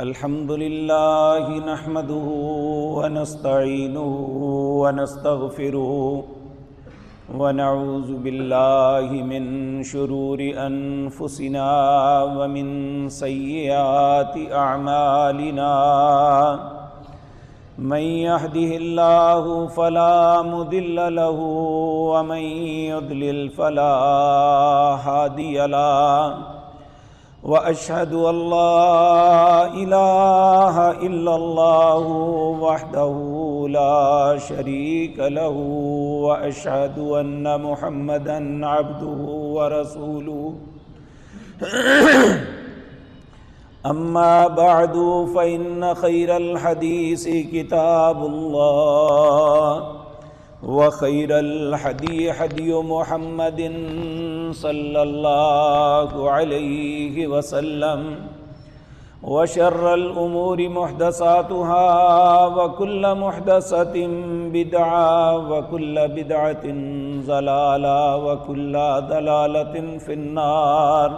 الحمد لله نحمده ونستعينه ونستغفره ونعوذ بالله من شرور أنفسنا ومن سيئات أعمالنا من يهده الله فلا مضل له ومن يضلل فلا هادي له وأشهد أن لا إله إلا الله وحده لا شريك له وأشهد أن محمدًا عبده ورسوله أما بعد فإن خير الحديث كتاب الله وخير الهدي هدي محمد صلى الله عليه وسلم وشر الأمور محدثاتها وكل محدثة بدعة وكل بدعة ضلالة وكل ضلالة في النار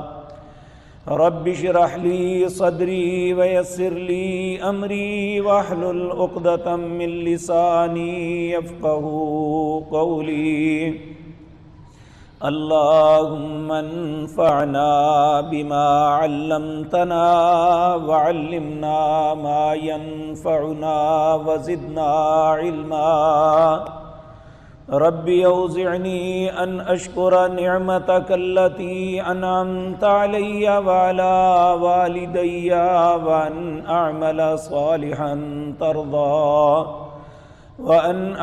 رب اشرح لي صدري ويسر لي أمري واحلل عقدة من لساني يفقهوا قولي اللهم انفعنا بما علمتنا وعلمنا ما ينفعنا وزدنا علما رب اوزعني أن أشكر نعمتك التي أنعمت علي وعلى والدي وأن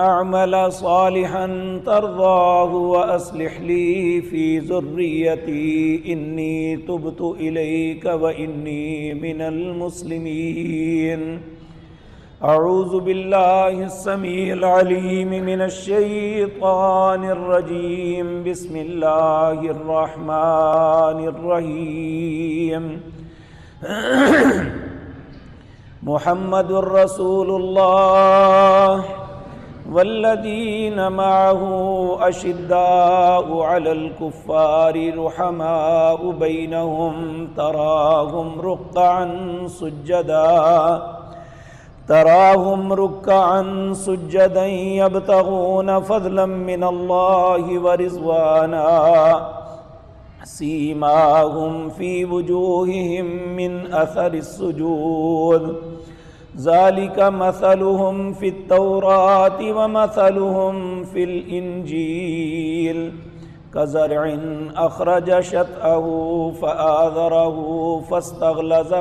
أعمل صالحا ترضاه وأصلح لي في ذريتي إني تبت إليك وإني من المسلمين أعوذ بالله السميع العليم من الشيطان الرجيم بسم الله الرحمن الرحيم محمد رسول الله والذين معه أشداء على الكفار رحماء بينهم تراهم ركعا سجدا يبتغون فضلا من الله ورضوانا سيماهم في وجوههم من أثر السجود ذلك مثلهم في التوراة ومثلهم في الإنجيل كزرع أخرج شطأه فآذره فاستغلظ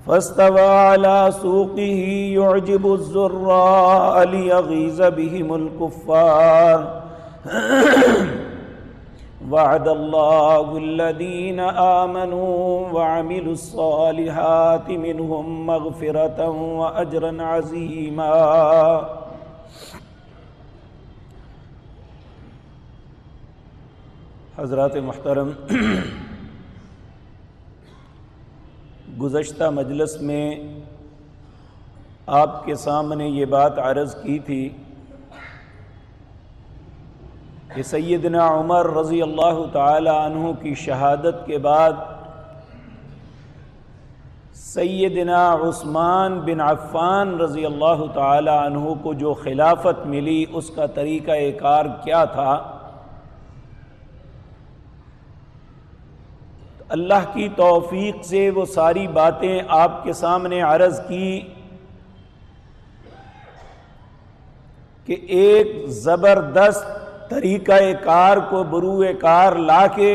فاستوى على سوقه يعجب الزراء ليغيظ بهم الكفار وعد الله الذين آمنوا وعملوا الصالحات منهم مغفرة وأجرا عظيما حضرات محترم، گزشتہ مجلس میں آپ کے سامنے یہ بات عرض کی تھی کہ سیدنا عمر رضی اللہ تعالی عنہ کی شہادت کے بعد سیدنا عثمان بن عفان رضی اللہ تعالی عنہ کو جو خلافت ملی اس کا طریقہ کار کیا تھا؟ اللہ کی توفیق سے وہ ساری باتیں آپ کے سامنے عرض کی کہ ایک زبردست طریقہ کار کو بروئے کار لا کے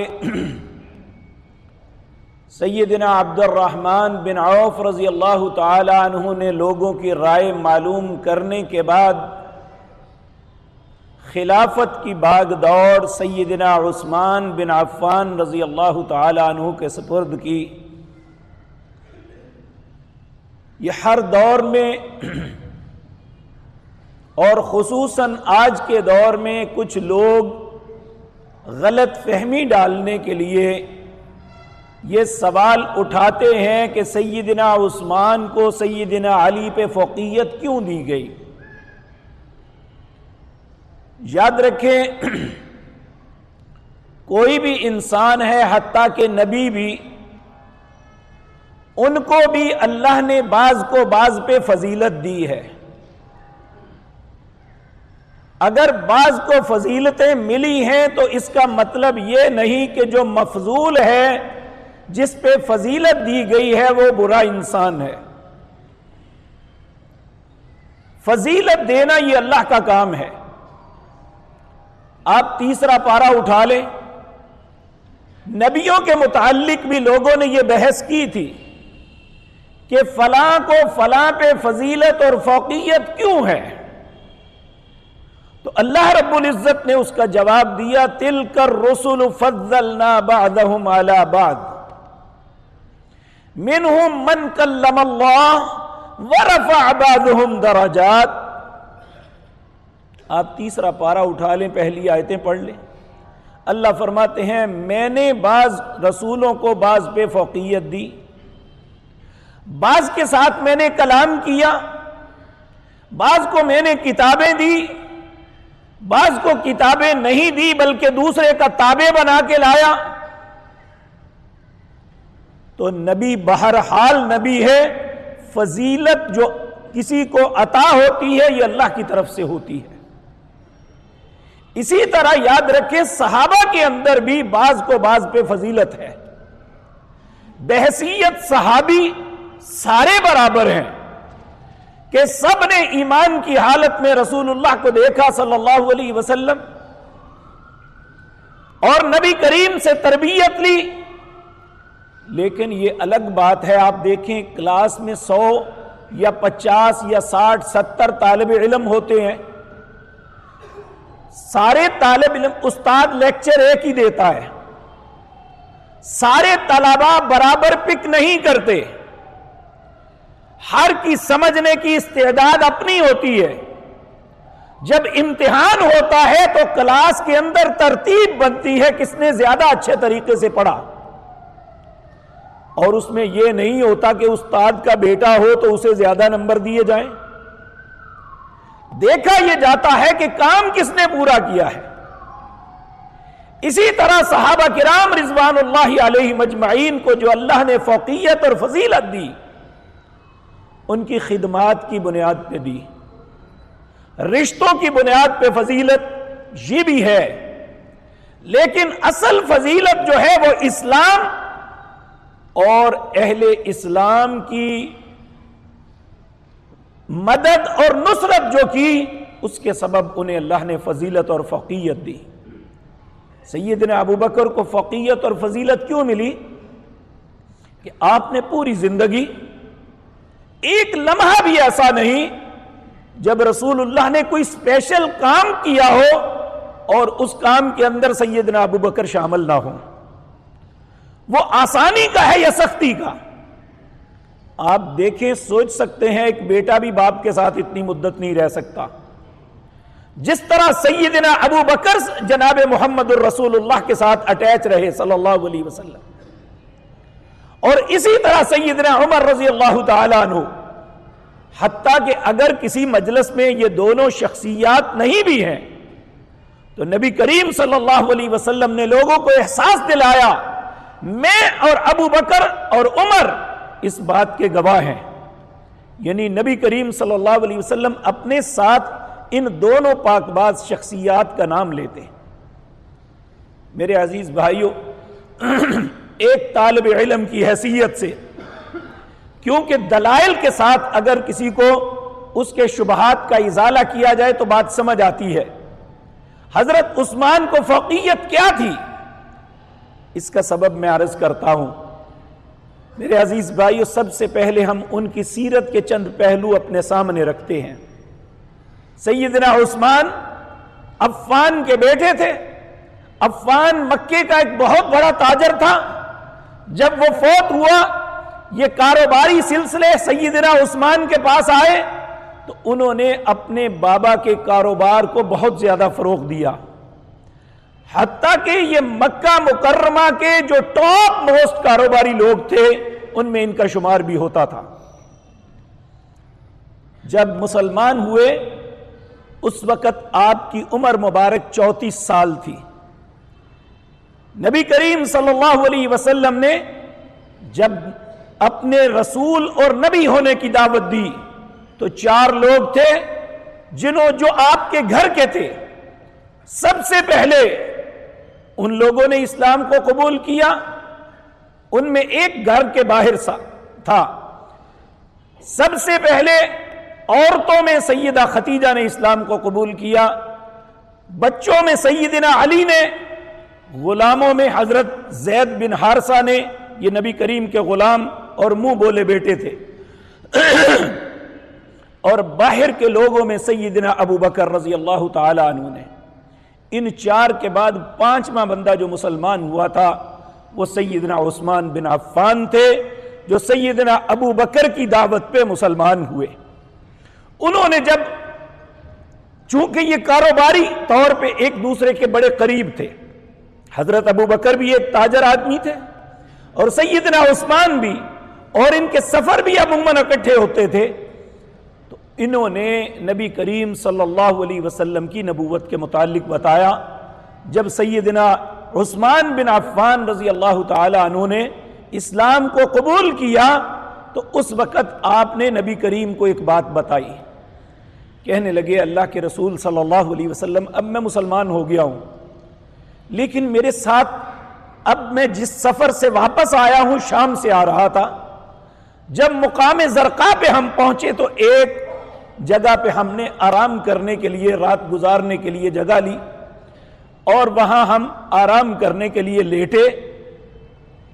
سیدنا عبد الرحمن بن عوف رضی اللہ تعالی عنہ نے لوگوں کی رائے معلوم کرنے کے بعد خلافت کی باغ دوڑ سیدنا عثمان بن عفان رضی اللہ تعالی عنہ کے سپرد کی۔ یہ ہر دور میں اور خصوصاً آج کے دور میں کچھ لوگ غلط فہمی ڈالنے کے لیے یہ سوال اٹھاتے ہیں کہ سیدنا عثمان کو سیدنا علی پہ فوقیت کیوں دی گئی؟ یاد رکھیں کوئی بھی انسان ہے، حتیٰ کہ نبی بھی ان کو بھی اللہ نے بعض کو بعض پہ فضیلت دی ہے۔ اگر بعض کو فضیلتیں ملی ہیں تو اس کا مطلب یہ نہیں کہ جو مفضول ہے، جس پہ فضیلت دی گئی ہے، وہ برا انسان ہے۔ فضیلت دینا یہ اللہ کا کام ہے۔ آپ تیسرا پارہ اٹھا لیں، نبیوں کے متعلق بھی لوگوں نے یہ بحث کی تھی کہ فلاں کو فلاں پہ فضیلت اور فوقیت کیوں ہے؟ تو اللہ رب العزت نے اس کا جواب دیا، تِلْكَ الرُّسُلُ فَضَّلْنَا بَعْضَهُمْ عَلَى بَعْضٍ مِّنْهُمْ مَنْ كَلَّمَ اللَّهُ وَرَفَعَ بَعْضَهُمْ دَرَجَاتٍ۔ آپ تیسرا پارہ اٹھا لیں، پہلی آیتیں پڑھ لیں۔ اللہ فرماتے ہیں میں نے بعض رسولوں کو بعض پہ فوقیت دی، بعض کے ساتھ میں نے کلام کیا، بعض کو میں نے کتابیں دی، بعض کو کتابیں نہیں دی بلکہ دوسرے کا تابع بنا کے لایا۔ تو نبی بہرحال نبی ہے، فضیلت جو کسی کو عطا ہوتی ہے یہ اللہ کی طرف سے ہوتی ہے۔ اسی طرح یاد رکھیں صحابہ کے اندر بھی بعض کو بعض پہ فضیلت ہے۔ بحیثیت صحابی سارے برابر ہیں کہ سب نے ایمان کی حالت میں رسول اللہ کو دیکھا صلی اللہ علیہ وسلم اور نبی کریم سے تربیت لی۔ لیکن یہ الگ بات ہے، آپ دیکھیں کلاس میں 100 یا 50 یا 60 70 طالب علم ہوتے ہیں، سارے طالب علم، استاد لیکچر ایک ہی دیتا ہے، سارے طلباء برابر پک نہیں کرتے، ہر کی سمجھنے کی استعداد اپنی ہوتی ہے۔ جب امتحان ہوتا ہے تو کلاس کے اندر ترتیب بنتی ہے کس نے زیادہ اچھے طریقے سے پڑھا، اور اس میں یہ نہیں ہوتا کہ استاد کا بیٹا ہو تو اسے زیادہ نمبر دیے جائیں۔ دیکھا یہ جاتا ہے کہ کام کس نے پورا کیا ہے۔ اسی طرح صحابہ کرام رضوان اللہ علیہ مجمعین کو جو اللہ نے فوقیت اور فضیلت دی، ان کی خدمات کی بنیاد پہ دی، رشتوں کی بنیاد پہ فضیلت یہ بھی ہے، لیکن اصل فضیلت جو ہے وہ اسلام اور اہل اسلام کی مدد اور نصرت جو کی، اس کے سبب انہیں اللہ نے فضیلت اور فوقیت دی۔ سیدنا ابو بکر کو فوقیت اور فضیلت کیوں ملی؟ کہ آپ نے پوری زندگی ایک لمحہ بھی ایسا نہیں جب رسول اللہ نے کوئی اسپیشل کام کیا ہو اور اس کام کے اندر سیدنا ابو بکر شامل نہ ہو۔ وہ آسانی کا ہے یا سختی کا؟ آپ دیکھیں، سوچ سکتے ہیں ایک بیٹا بھی باپ کے ساتھ اتنی مدت نہیں رہ سکتا، جس طرح سیدنا ابو بکر جناب محمد الرسول اللہ کے ساتھ اٹیچ رہے صلی اللہ علیہ وسلم، اور اسی طرح سیدنا عمر رضی اللہ تعالیٰ عنہ، حتیٰ کہ اگر کسی مجلس میں یہ دونوں شخصیات نہیں بھی ہیں تو نبی کریم صلی اللہ علیہ وسلم نے لوگوں کو احساس دلایا، میں اور ابو بکر اور عمر اس بات کے گواہ ہیں۔ یعنی نبی کریم صلی اللہ علیہ وسلم اپنے ساتھ ان دونوں پاک باز شخصیات کا نام لیتے۔ میرے عزیز بھائیوں، ایک طالب علم کی حیثیت سے، کیونکہ دلائل کے ساتھ اگر کسی کو اس کے شبہات کا ازالہ کیا جائے تو بات سمجھ آتی ہے۔ حضرت عثمان کو فوقیت کیا تھی؟ اس کا سبب میں عرض کرتا ہوں۔ میرے عزیز بھائیو، سب سے پہلے ہم ان کی سیرت کے چند پہلو اپنے سامنے رکھتے ہیں۔ سیدنا عثمان عفان کے بیٹے تھے۔ عفان مکے کا ایک بہت بڑا تاجر تھا۔ جب وہ فوت ہوا، یہ کاروباری سلسلے سیدنا عثمان کے پاس آئے تو انہوں نے اپنے بابا کے کاروبار کو بہت زیادہ فروغ دیا، حتیٰ کہ یہ مکہ مکرمہ کے جو ٹاپ موسٹ کاروباری لوگ تھے ان میں ان کا شمار بھی ہوتا تھا۔ جب مسلمان ہوئے اس وقت آپ کی عمر مبارک 34 سال تھی۔ نبی کریم صلی اللہ علیہ وسلم نے جب اپنے رسول اور نبی ہونے کی دعوت دی تو 4 لوگ تھے جو آپ کے گھر کے تھے. سب سے پہلے ان لوگوں نے اسلام کو قبول کیا. ان میں ایک گھر کے باہر تھا. سب سے پہلے عورتوں میں سیدہ خدیجہ نے اسلام کو قبول کیا. بچوں میں سیدنا علی نے. غلاموں میں حضرت زید بن حارثہ نے. یہ نبی کریم کے غلام اور منہ بولے بیٹے تھے. اور باہر کے لوگوں میں سیدنا ابو بکر رضی اللہ تعالی عنہ نے. ان 4 کے بعد 5واں بندہ جو مسلمان ہوا تھا وہ سیدنا عثمان بن عفان تھے, جو سیدنا ابو بکر کی دعوت پہ مسلمان ہوئے. انہوں نے جب, چونکہ یہ کاروباری طور پہ ایک دوسرے کے بڑے قریب تھے, حضرت ابو بکر بھی ایک تاجر آدمی تھے اور سیدنا عثمان بھی, اور ان کے سفر بھی عموماً اکٹھے ہوتے تھے, تو انہوں نے نبی کریم صلی اللہ علیہ وسلم کی نبوت کے متعلق بتایا. جب سیدنا عثمان بن عفان رضی اللہ تعالی عنہ نے اسلام کو قبول کیا تو اس وقت آپ نے نبی کریم کو ایک بات بتائی. کہنے لگے اللہ کے رسول صلی اللہ علیہ وسلم, اب میں مسلمان ہو گیا ہوں, لیکن میرے ساتھ اب میں جس سفر سے واپس آیا ہوں شام سے آ رہا تھا, جب مقام زرقا پہ ہم پہنچے تو ایک جگہ پہ ہم نے آرام کرنے کے لیے, رات گزارنے کے لیے جگہ لی اور وہاں ہم آرام کرنے کے لیے لیٹے.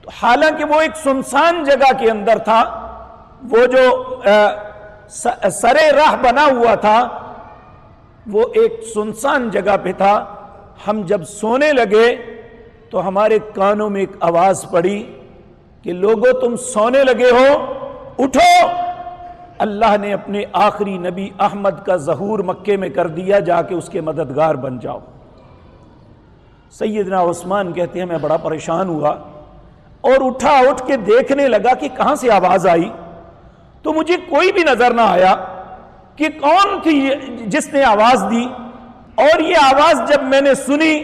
تو حالانکہ وہ ایک سنسان جگہ کے اندر تھا, وہ جو سرے راہ بنا ہوا تھا وہ ایک سنسان جگہ پہ تھا. ہم جب سونے لگے تو ہمارے کانوں میں ایک آواز پڑی کہ لوگو تم سونے لگے ہو, اٹھو, اللہ نے اپنے آخری نبی احمد کا ظہور مکے میں کر دیا, جا کے اس کے مددگار بن جاؤ. سیدنا عثمان کہتے ہیں میں بڑا پریشان ہوا اور اٹھ کے دیکھنے لگا کہ کہاں سے آواز آئی, تو مجھے کوئی بھی نظر نہ آیا کہ کون تھی جس نے آواز دی. اور یہ آواز جب میں نے سنی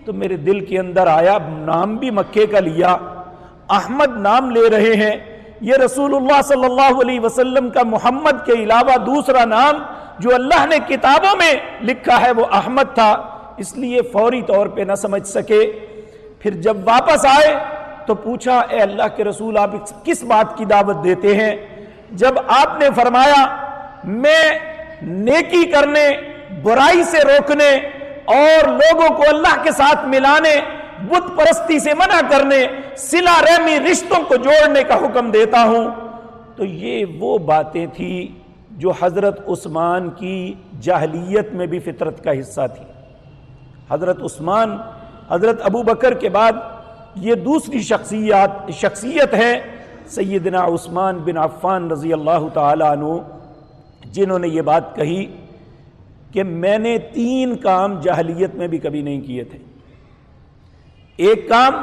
تو میرے دل کے اندر آیا, نام بھی مکے کا لیا, احمد نام لے رہے ہیں, یہ رسول اللہ صلی اللہ علیہ وسلم کا محمد کے علاوہ دوسرا نام جو اللہ نے کتابوں میں لکھا ہے وہ احمد تھا, اس لیے فوری طور پہ نہ سمجھ سکے. پھر جب واپس آئے تو پوچھا اے اللہ کے رسول آپ کس بات کی دعوت دیتے ہیں؟ جب آپ نے فرمایا میں نیکی کرنے, برائی سے روکنے اور لوگوں کو اللہ کے ساتھ ملانے, بت پرستی سے منع کرنے, صلہ رحمی رشتوں کو جوڑنے کا حکم دیتا ہوں, تو یہ وہ باتیں تھیں جو حضرت عثمان کی جاہلیت میں بھی فطرت کا حصہ تھی. حضرت عثمان حضرت ابو بکر کے بعد یہ دوسری شخصیت ہے سیدنا عثمان بن عفان رضی اللہ تعالی عنہ, جنہوں نے یہ بات کہی کہ میں نے 3 کام جاہلیت میں بھی کبھی نہیں کیے تھے. ایک کام,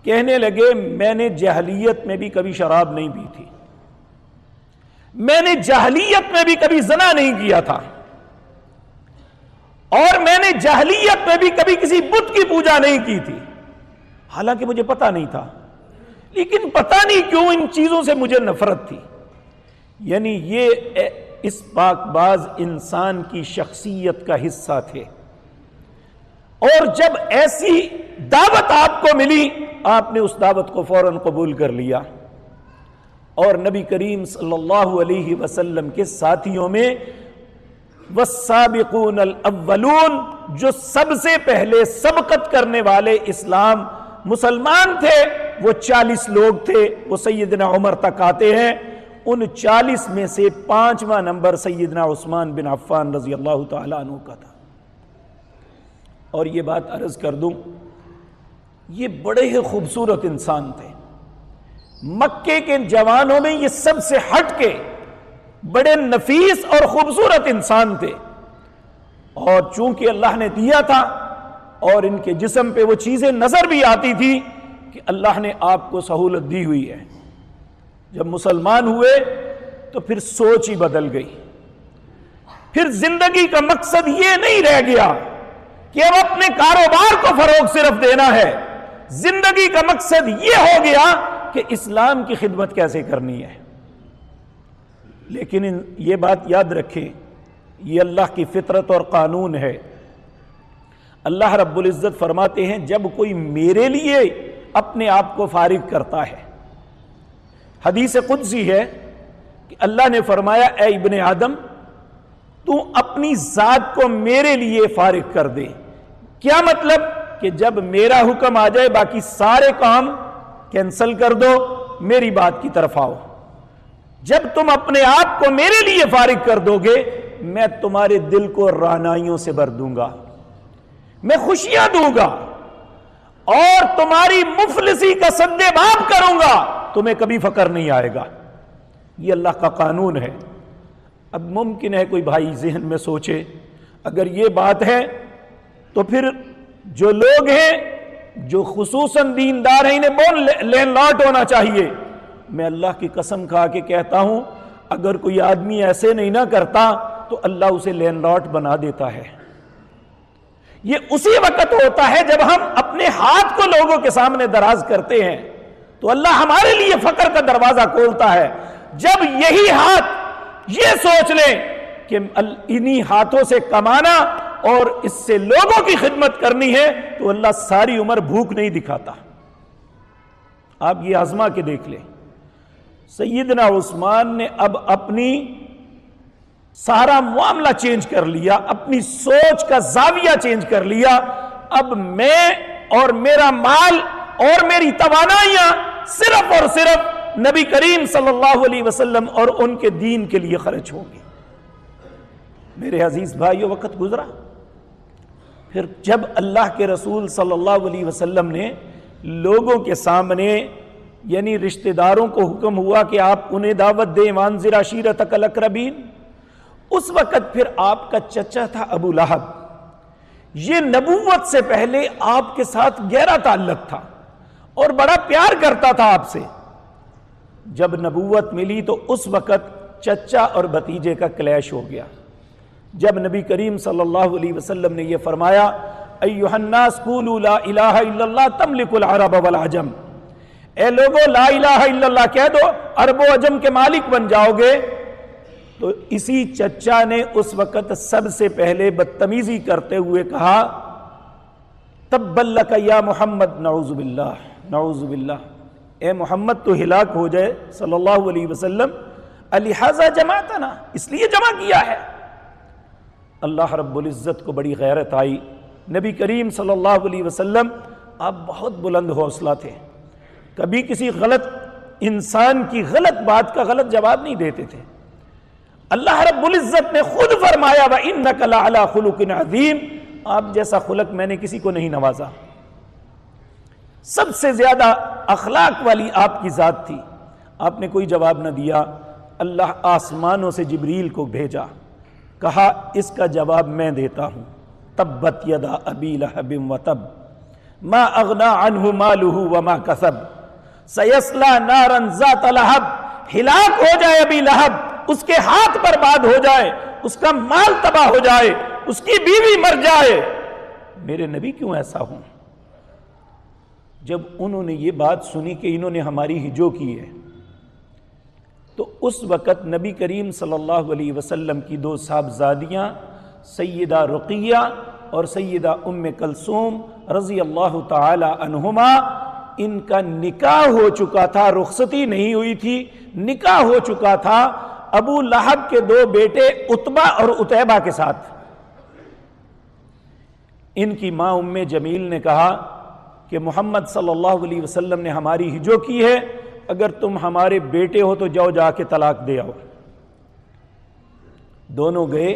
کہنے لگے میں نے جاہلیت میں بھی کبھی شراب نہیں پی تھی, میں نے جاہلیت میں بھی کبھی زنا نہیں کیا تھا, اور میں نے جاہلیت میں بھی کبھی کسی بت کی پوجا نہیں کی تھی. حالانکہ مجھے پتا نہیں تھا, لیکن پتا نہیں کیوں ان چیزوں سے مجھے نفرت تھی. یعنی یہ اس پاک باز انسان کی شخصیت کا حصہ تھے. اور جب ایسی دعوت آپ کو ملی آپ نے اس دعوت کو فوراً قبول کر لیا, اور نبی کریم صلی اللہ علیہ وسلم کے ساتھیوں میں والسابقون الاولون, جو سب سے پہلے سبقت کرنے والے اسلام مسلمان تھے وہ 40 لوگ تھے. وہ سیدنا عمر تک آتے ہیں. ان 40 میں سے 5واں نمبر سیدنا عثمان بن عفان رضی اللہ تعالیٰ عنہ کا تھا. اور یہ بات عرض کر دوں, یہ بڑے ہی خوبصورت انسان تھے. مکے کے جوانوں میں یہ سب سے ہٹ کے بڑے نفیس اور خوبصورت انسان تھے. اور چونکہ اللہ نے دیا تھا اور ان کے جسم پہ وہ چیزیں نظر بھی آتی تھی کہ اللہ نے آپ کو سہولت دی ہوئی ہے. جب مسلمان ہوئے تو پھر سوچ ہی بدل گئی. پھر زندگی کا مقصد یہ نہیں رہ گیا کہ اب اپنے کاروبار کو فروغ صرف دینا ہے. زندگی کا مقصد یہ ہو گیا کہ اسلام کی خدمت کیسے کرنی ہے۔ لیکن یہ بات یاد رکھیں، یہ اللہ کی فطرت اور قانون ہے۔ اللہ رب العزت فرماتے ہیں جب کوئی میرے لیے اپنے آپ کو فارغ کرتا ہے، حدیث قدسی ہے کہ اللہ نے فرمایا اے ابن آدم تو اپنی ذات کو میرے لیے فارغ کر دے۔ کیا مطلب؟ کہ جب میرا حکم آ جائے باقی سارے کام کینسل کر دو، میری بات کی طرف آؤ۔ جب تم اپنے آپ کو میرے لیے فارغ کر دو گے، میں تمہارے دل کو رعنائیوں سے بھر دوں گا، میں خوشیاں دوں گا اور تمہاری مفلسی کا سد باب کروں گا، تمہیں کبھی فقر نہیں آئے گا۔ یہ اللہ کا قانون ہے۔ اب ممکن ہے کوئی بھائی ذہن میں سوچے اگر یہ بات ہے تو پھر جو لوگ ہیں جو خصوصاً دیندار ہیں انہیں بون لین لاٹ ہونا چاہیے۔ میں اللہ کی قسم کھا کے کہتا ہوں اگر کوئی آدمی ایسے نہیں نہ کرتا تو اللہ اسے لین لاٹ بنا دیتا ہے۔ یہ اسی وقت ہوتا ہے جب ہم اپنے ہاتھ کو لوگوں کے سامنے دراز کرتے ہیں تو اللہ ہمارے لیے فقر کا دروازہ کھولتا ہے۔ جب یہی ہاتھ یہ سوچ لیں کہ انہی ہاتھوں سے کمانا اور اس سے لوگوں کی خدمت کرنی ہے تو اللہ ساری عمر بھوک نہیں دکھاتا۔ آپ یہ آزما کے دیکھ لیں، سیدنا عثمان نے اب اپنی سارا معاملہ چینج کر لیا، اپنی سوچ کا زاویہ چینج کر لیا۔ اب میں اور میرا مال اور میری توانائیاں صرف اور صرف نبی کریم صلی اللہ علیہ وسلم اور ان کے دین کے لیے خرچ ہوں گی۔ میرے عزیز بھائیو، وقت گزرا، پھر جب اللہ کے رسول صلی اللہ علیہ وسلم نے لوگوں کے سامنے یعنی رشتہ داروں کو حکم ہوا کہ آپ انہیں دعوت دیں، وانذر عشیرتک الاقربین، اس وقت پھر آپ کا چچا تھا ابو لہب، یہ نبوت سے پہلے آپ کے ساتھ گہرا تعلق تھا اور بڑا پیار کرتا تھا آپ سے۔ جب نبوت ملی تو اس وقت چچا اور بھتیجے کا کلیش ہو گیا۔ جب نبی کریم صلی اللہ علیہ وسلم نے یہ فرمایا ایھا الناس قولوا لا الہ الا اللہ تملک العرب والعجم، اے لوگو لا الہ الا اللہ کہہ دو عرب و عجم کے مالک بن جاؤ گے، تو اسی چچا نے اس وقت سب سے پہلے بدتمیزی کرتے ہوئے کہا تبا لک یا محمد، نعوذ باللہ نعوذ باللہ، اے محمد تو ہلاک ہو جائے صلی اللہ علیہ وسلم، الہذا جماعتنا، اس لیے جمع کیا ہے۔ اللہ رب العزت کو بڑی غیرت آئی۔ نبی کریم صلی اللہ علیہ وسلم آپ بہت بلند حوصلہ تھے، کبھی کسی غلط انسان کی غلط بات کا غلط جواب نہیں دیتے تھے۔ اللہ رب العزت نے خود فرمایا وَإِنَّكَ لَعَلَىٰ خُلُقٍ عَظِيمٍ، آپ جیسا خلق میں نے کسی کو نہیں نوازا۔ سب سے زیادہ اخلاق والی آپ کی ذات تھی۔ آپ نے کوئی جواب نہ دیا، اللہ آسمانوں سے جبریل کو بھیجا، کہا اس کا جواب میں دیتا ہوں، تبت یدا ابی لہب وتب ما اغنی عنہ مالہ وما کسب سیصلی نارا ذات لہب، ہلاک ہو جائے ابی لہب، اس کے ہاتھ برباد ہو جائے، اس کا مال تباہ ہو جائے، اس کی بیوی مر جائے، میرے نبی کیوں ایسا ہوں؟ جب انہوں نے یہ بات سنی کہ انہوں نے ہماری ہجو کی ہے تو اس وقت نبی کریم صلی اللہ علیہ وسلم کی دو صاحبزادیاں سیدہ رقیہ اور سیدہ ام کلثوم رضی اللہ تعالی عنہما، ان کا نکاح ہو چکا تھا، رخصتی نہیں ہوئی تھی، نکاح ہو چکا تھا ابو لہب کے دو بیٹے عتبہ اور عتیبہ کے ساتھ۔ ان کی ماں ام جمیل نے کہا کہ محمد صلی اللہ علیہ وسلم نے ہماری ہجو کی ہے، اگر تم ہمارے بیٹے ہو تو جاؤ جا کے طلاق دے آؤ۔ دونوں گئے،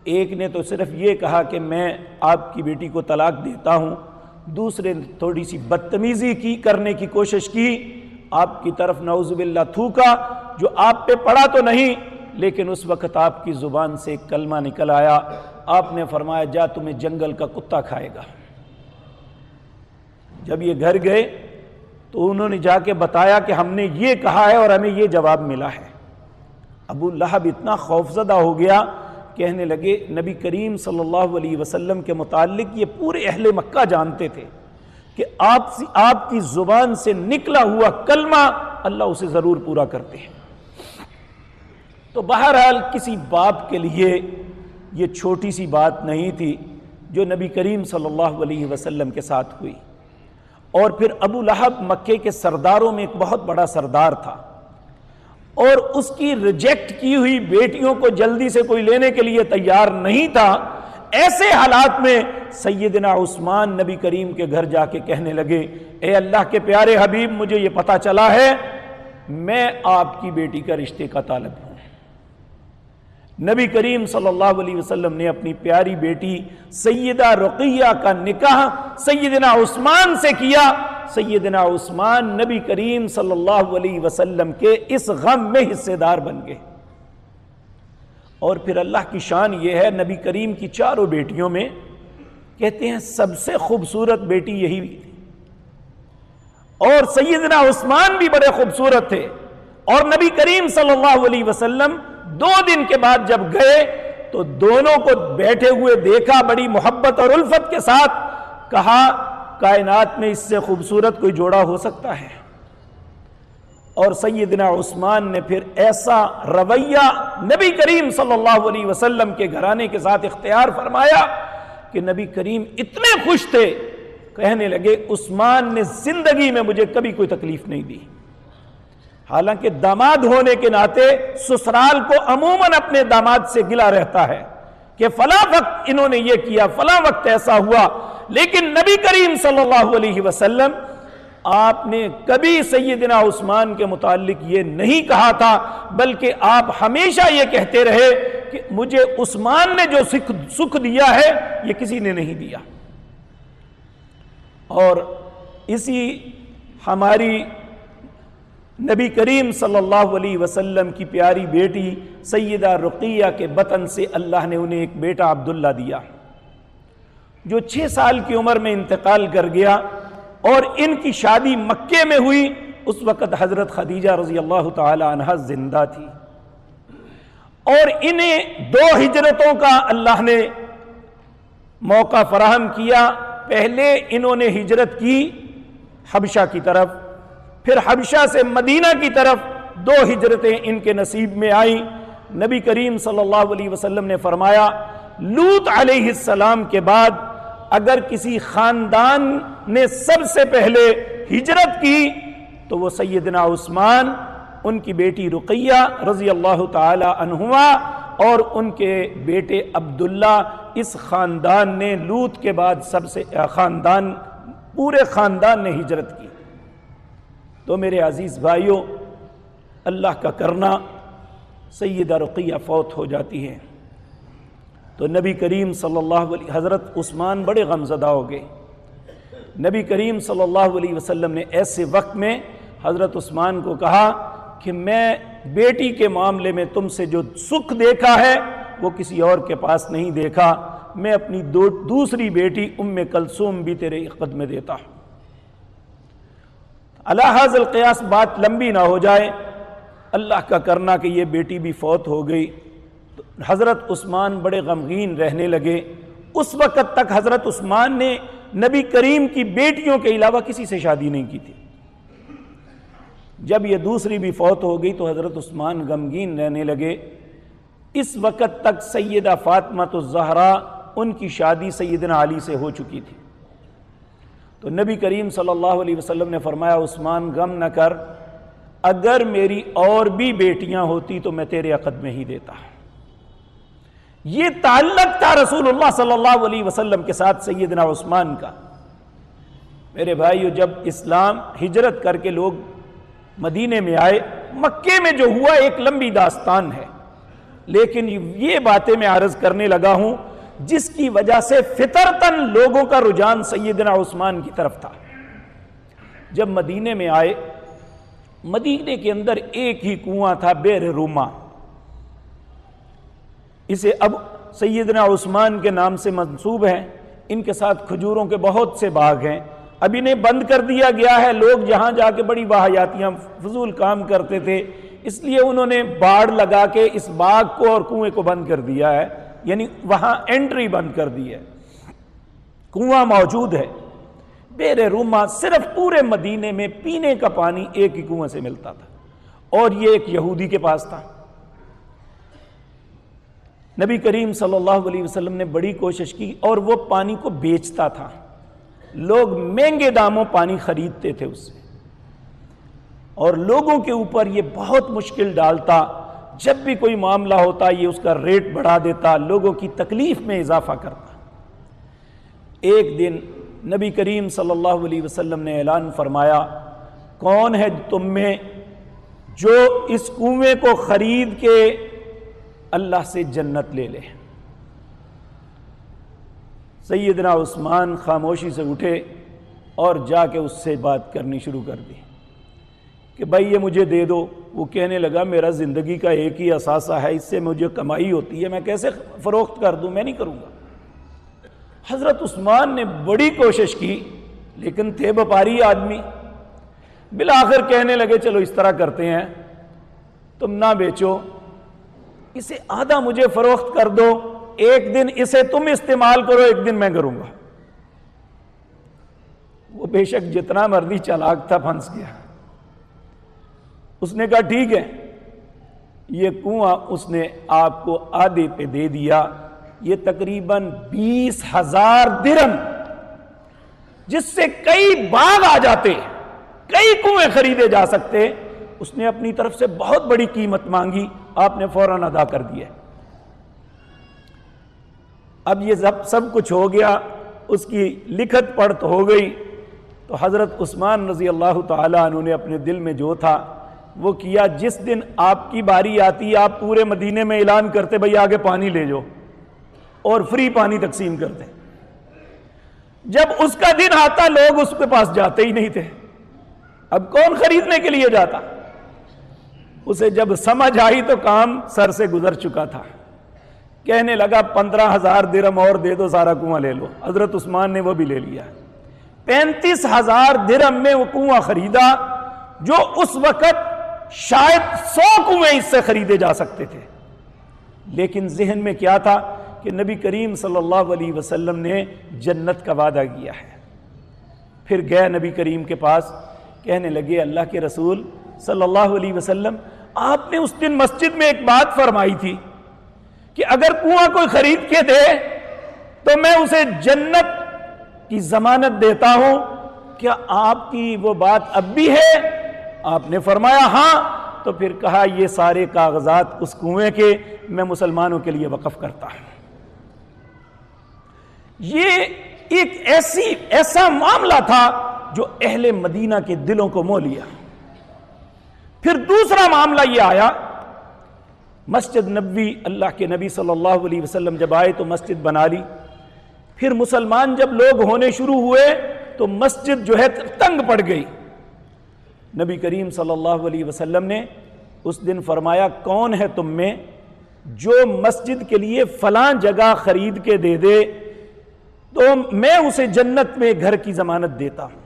ایک نے تو صرف یہ کہا کہ میں آپ کی بیٹی کو طلاق دیتا ہوں، دوسرے نے تھوڑی سی بدتمیزی کرنے کی کوشش کی، آپ کی طرف نعوذ باللہ تھوکا، جو آپ پہ پڑا تو نہیں لیکن اس وقت آپ کی زبان سے ایک کلمہ نکل آیا، آپ نے فرمایا جا تمہیں جنگل کا کتا کھائے گا۔ جب یہ گھر گئے تو انہوں نے جا کے بتایا کہ ہم نے یہ کہا ہے اور ہمیں یہ جواب ملا ہے۔ ابو لہب اتنا خوفزدہ ہو گیا، کہنے لگے نبی کریم صلی اللہ علیہ وسلم کے متعلق یہ پورے اہل مکہ جانتے تھے، کہ آپ کی زبان سے نکلا ہوا کلمہ اللہ اسے ضرور پورا کرتے ہیں۔ تو بہرحال کسی باپ کے لیے یہ چھوٹی سی بات نہیں تھی جو نبی کریم صلی اللہ علیہ وسلم کے ساتھ ہوئی۔ اور پھر ابو لہب مکے کے سرداروں میں ایک بہت بڑا سردار تھا، اور اس کی ریجیکٹ کی ہوئی بیٹیوں کو جلدی سے کوئی لینے کے لیے تیار نہیں تھا۔ ایسے حالات میں سیدنا عثمان نبی کریم کے گھر جا کے کہنے لگے، اے اللہ کے پیارے حبیب، مجھے یہ پتا چلا ہے میں آپ کی بیٹی کا رشتے کا طالب ہوں۔ نبی کریم صلی اللہ علیہ وسلم نے اپنی پیاری بیٹی سیدہ رقیہ کا نکاح سیدنا عثمان سے کیا۔ سیدنا عثمان نبی کریم صلی اللہ علیہ وسلم کے اس غم میں حصے دار بن گئے۔ اور پھر اللہ کی شان یہ ہے، نبی کریم کی چاروں بیٹیوں میں کہتے ہیں سب سے خوبصورت بیٹی یہی تھی، اور سیدنا عثمان بھی بڑے خوبصورت تھے۔ اور نبی کریم صلی اللہ علیہ وسلم 2 دن کے بعد جب گئے تو دونوں کو بیٹھے ہوئے دیکھا، بڑی محبت اور الفت کے ساتھ کہا کائنات میں اس سے خوبصورت کوئی جوڑا ہو سکتا ہے؟ اور سیدنا عثمان نے پھر ایسا رویہ نبی کریم صلی اللہ علیہ وسلم کے گھرانے کے ساتھ اختیار فرمایا کہ نبی کریم اتنے خوش تھے، کہنے لگے عثمان نے زندگی میں مجھے کبھی کوئی تکلیف نہیں دی۔ حالانکہ داماد ہونے کے ناطے سسرال کو عموماً اپنے داماد سے گلا رہتا ہے کہ فلاں وقت انہوں نے یہ کیا، فلاں وقت ایسا ہوا، لیکن نبی کریم صلی اللہ علیہ وسلم آپ نے کبھی سیدنا عثمان کے متعلق یہ نہیں کہا تھا، بلکہ آپ ہمیشہ یہ کہتے رہے کہ مجھے عثمان نے جو سکھ دیا ہے یہ کسی نے نہیں دیا۔ اور اسی ہماری نبی کریم صلی اللہ علیہ وسلم کی پیاری بیٹی سیدہ رقیہ کے بطن سے اللہ نے انہیں ایک بیٹا عبداللہ دیا، جو 6 سال کی عمر میں انتقال کر گیا۔ اور ان کی شادی مکے میں ہوئی، اس وقت حضرت خدیجہ رضی اللہ تعالی عنہا زندہ تھی، اور انہیں 2 ہجرتوں کا اللہ نے موقع فراہم کیا۔ پہلے انہوں نے ہجرت کی حبشہ کی طرف، پھر حبشہ سے مدینہ کی طرف 2 ہجرتیں ان کے نصیب میں آئیں۔ نبی کریم صلی اللہ علیہ وسلم نے فرمایا لوط علیہ السلام کے بعد اگر کسی خاندان نے سب سے پہلے ہجرت کی تو وہ سیدنا عثمان، ان کی بیٹی رقیہ رضی اللہ تعالی عنہما اور ان کے بیٹے عبداللہ، اس خاندان نے لوط کے بعد سب سے پورے خاندان نے ہجرت کی۔ تو میرے عزیز بھائیوں، اللہ کا کرنا سیدہ رقیہ فوت ہو جاتی ہے تو نبی کریم صلی اللہ علیہ حضرت عثمان بڑے غمزدہ ہو گئے۔ نبی کریم صلی اللہ علیہ وسلم نے ایسے وقت میں حضرت عثمان کو کہا کہ میں بیٹی کے معاملے میں تم سے جو سکھ دیکھا ہے وہ کسی اور کے پاس نہیں دیکھا، میں اپنی دوسری بیٹی ام کلثوم بھی تیرے قدمے دیتا ہوں۔ علی ھذا القیاس بات لمبی نہ ہو جائے، اللہ کا کرنا کہ یہ بیٹی بھی فوت ہو گئی، تو حضرت عثمان بڑے غمگین رہنے لگے۔ اس وقت تک حضرت عثمان نے نبی کریم کی بیٹیوں کے علاوہ کسی سے شادی نہیں کی تھی۔ جب یہ دوسری بھی فوت ہو گئی تو حضرت عثمان غمگین رہنے لگے۔ اس وقت تک سیدہ فاطمہ الزہرا ان کی شادی سیدنا علی سے ہو چکی تھی۔ تو نبی کریم صلی اللہ علیہ وسلم نے فرمایا عثمان غم نہ کر، اگر میری اور بھی بیٹیاں ہوتی تو میں تیرے عقد میں ہی دیتا۔ یہ تعلق تھا رسول اللہ صلی اللہ علیہ وسلم کے ساتھ سیدنا عثمان کا۔ میرے بھائیو، جب اسلام ہجرت کر کے لوگ مدینے میں آئے، مکے میں جو ہوا ایک لمبی داستان ہے، لیکن یہ باتیں میں عرض کرنے لگا ہوں جس کی وجہ سے فطرتاً لوگوں کا رجحان سیدنا عثمان کی طرف تھا۔ جب مدینے میں آئے، مدینے کے اندر ایک ہی کنواں تھا، بئر روما، اسے اب سیدنا عثمان کے نام سے منسوب ہے۔ ان کے ساتھ کھجوروں کے بہت سے باغ ہیں، اب انہیں بند کر دیا گیا ہے۔ لوگ جہاں جا کے بڑی واہیاتیاں فضول کام کرتے تھے، اس لیے انہوں نے باڑ لگا کے اس باغ کو اور کنویں کو بند کر دیا ہے، یعنی وہاں انٹری بند کر دی ہے۔ کنواں موجود ہے۔ بئر روما صرف پورے مدینے میں پینے کا پانی ایک ہی کنویں سے ملتا تھا، اور یہ ایک یہودی کے پاس تھا۔ نبی کریم صلی اللہ علیہ وسلم نے بڑی کوشش کی اور وہ پانی کو بیچتا تھا، لوگ مہنگے داموں پانی خریدتے تھے اس سے، اور لوگوں کے اوپر یہ بہت مشکل ڈالتا، جب بھی کوئی معاملہ ہوتا یہ اس کا ریٹ بڑھا دیتا، لوگوں کی تکلیف میں اضافہ کرتا۔ ایک دن نبی کریم صلی اللہ علیہ وسلم نے اعلان فرمایا، کون ہے تم میں جو اس کنویں کو خرید کے اللہ سے جنت لے لے؟ سیدنا عثمان خاموشی سے اٹھے اور جا کے اس سے بات کرنی شروع کر دی کہ بھائی یہ مجھے دے دو۔ وہ کہنے لگا میرا زندگی کا ایک ہی اثاثہ ہے، اس سے مجھے کمائی ہوتی ہے، میں کیسے فروخت کر دوں، میں نہیں کروں گا۔ حضرت عثمان نے بڑی کوشش کی لیکن تھے وپاری آدمی، بالآخر کہنے لگے چلو اس طرح کرتے ہیں، تم نہ بیچو، اسے آدھا مجھے فروخت کر دو، ایک دن اسے تم استعمال کرو، ایک دن میں کروں گا۔ وہ بے شک جتنا مرضی چالاک تھا پھنس گیا۔ اس نے کہا ٹھیک ہے، یہ کنواں اس نے آپ کو آدھے پہ دے دیا، یہ تقریباً 20,000 درہم، جس سے کئی باغ آ جاتے، کئی کنویں خریدے جا سکتے۔ اس نے اپنی طرف سے بہت بڑی قیمت مانگی، آپ نے فوراً ادا کر دیا۔ اب یہ سب کچھ ہو گیا، اس کی لکھت پڑھت ہو گئی، تو حضرت عثمان رضی اللہ تعالیٰ عنہ نے اپنے دل میں جو تھا وہ کیا، جس دن آپ کی باری آتی آپ پورے مدینے میں اعلان کرتے بھئی آگے پانی لے جاؤ، اور فری پانی تقسیم کرتے۔ جب اس کا دن آتا لوگ اس کے پاس جاتے ہی نہیں تھے، اب کون خریدنے کے لیے جاتا؟ اسے جب سمجھ آئی تو کام سر سے گزر چکا تھا، کہنے لگا 15,000 درہم اور دے دو، سارا کنواں لے لو۔ حضرت عثمان نے وہ بھی لے لیا، 35,000 درہم میں وہ کنواں خریدا، جو اس وقت شاید 100 کنویں اس سے خریدے جا سکتے تھے۔ لیکن ذہن میں کیا تھا کہ نبی کریم صلی اللہ علیہ وسلم نے جنت کا وعدہ کیا ہے۔ پھر گئے نبی کریم کے پاس، کہنے لگے اللہ کے رسول صلی اللہ علیہ وسلم، آپ نے اس دن مسجد میں ایک بات فرمائی تھی کہ اگر کنواں کوئی خرید کے دے تو میں اسے جنت کی ضمانت دیتا ہوں، کیا آپ کی وہ بات اب بھی ہے؟ آپ نے فرمایا ہاں۔ تو پھر کہا یہ سارے کاغذات اس کنویں کے میں مسلمانوں کے لیے وقف کرتا ہوں۔ یہ ایک ایسا معاملہ تھا جو اہل مدینہ کے دلوں کو مو لیا۔ پھر دوسرا معاملہ یہ آیا، مسجد نبوی، اللہ کے نبی صلی اللہ علیہ وسلم جب آئے تو مسجد بنا لی۔ پھر مسلمان جب لوگ ہونے شروع ہوئے تو مسجد جو ہے تنگ پڑ گئی۔ نبی کریم صلی اللہ علیہ وسلم نے اس دن فرمایا کون ہے تم میں جو مسجد کے لیے فلاں جگہ خرید کے دے دے تو میں اسے جنت میں گھر کی ضمانت دیتا ہوں۔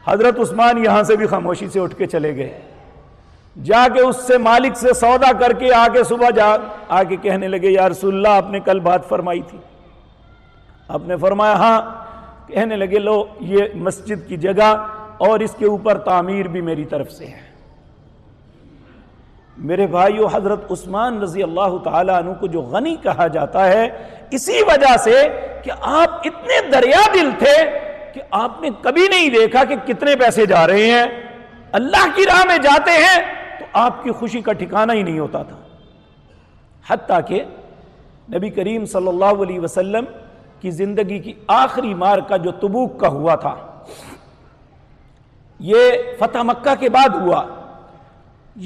حضرت عثمان یہاں سے بھی خاموشی سے اٹھ کے چلے گئے، جا کے اس سے مالک سے سودا کر کے آگے صبح آ کے کہنے لگے یا رسول اللہ آپ نے کل بات فرمائی تھی۔ آپ نے فرمایا ہاں۔ کہنے لگے لو یہ مسجد کی جگہ اور اس کے اوپر تعمیر بھی میری طرف سے ہے۔ میرے بھائیو، حضرت عثمان رضی اللہ تعالیٰ عنہ کو جو غنی کہا جاتا ہے اسی وجہ سے کہ آپ اتنے دریا دل تھے کہ آپ نے کبھی نہیں دیکھا کہ کتنے پیسے جا رہے ہیں، اللہ کی راہ میں جاتے ہیں تو آپ کی خوشی کا ٹھکانہ ہی نہیں ہوتا تھا۔ حتیٰ کہ نبی کریم صلی اللہ علیہ وسلم کی زندگی کی آخری معرکہ جو تبوک کا ہوا تھا، یہ فتح مکہ کے بعد ہوا،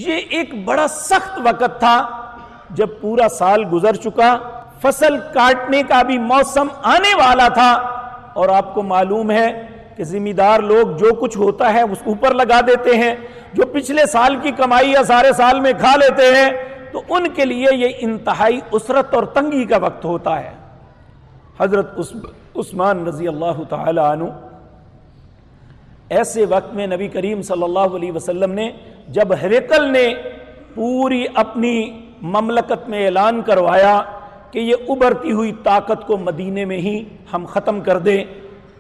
یہ ایک بڑا سخت وقت تھا جب پورا سال گزر چکا، فصل کاٹنے کا بھی موسم آنے والا تھا، اور آپ کو معلوم ہے کہ ذمہ دار لوگ جو کچھ ہوتا ہے اس اوپر لگا دیتے ہیں، جو پچھلے سال کی کمائی یا سارے سال میں کھا لیتے ہیں، تو ان کے لیے یہ انتہائی اسرت اور تنگی کا وقت ہوتا ہے۔ حضرت عثمان رضی اللہ تعالی عنہ ایسے وقت میں نبی کریم صلی اللہ علیہ وسلم نے جب ہرقل نے پوری اپنی مملکت میں اعلان کروایا کہ یہ ابھرتی ہوئی طاقت کو مدینے میں ہی ہم ختم کر دیں،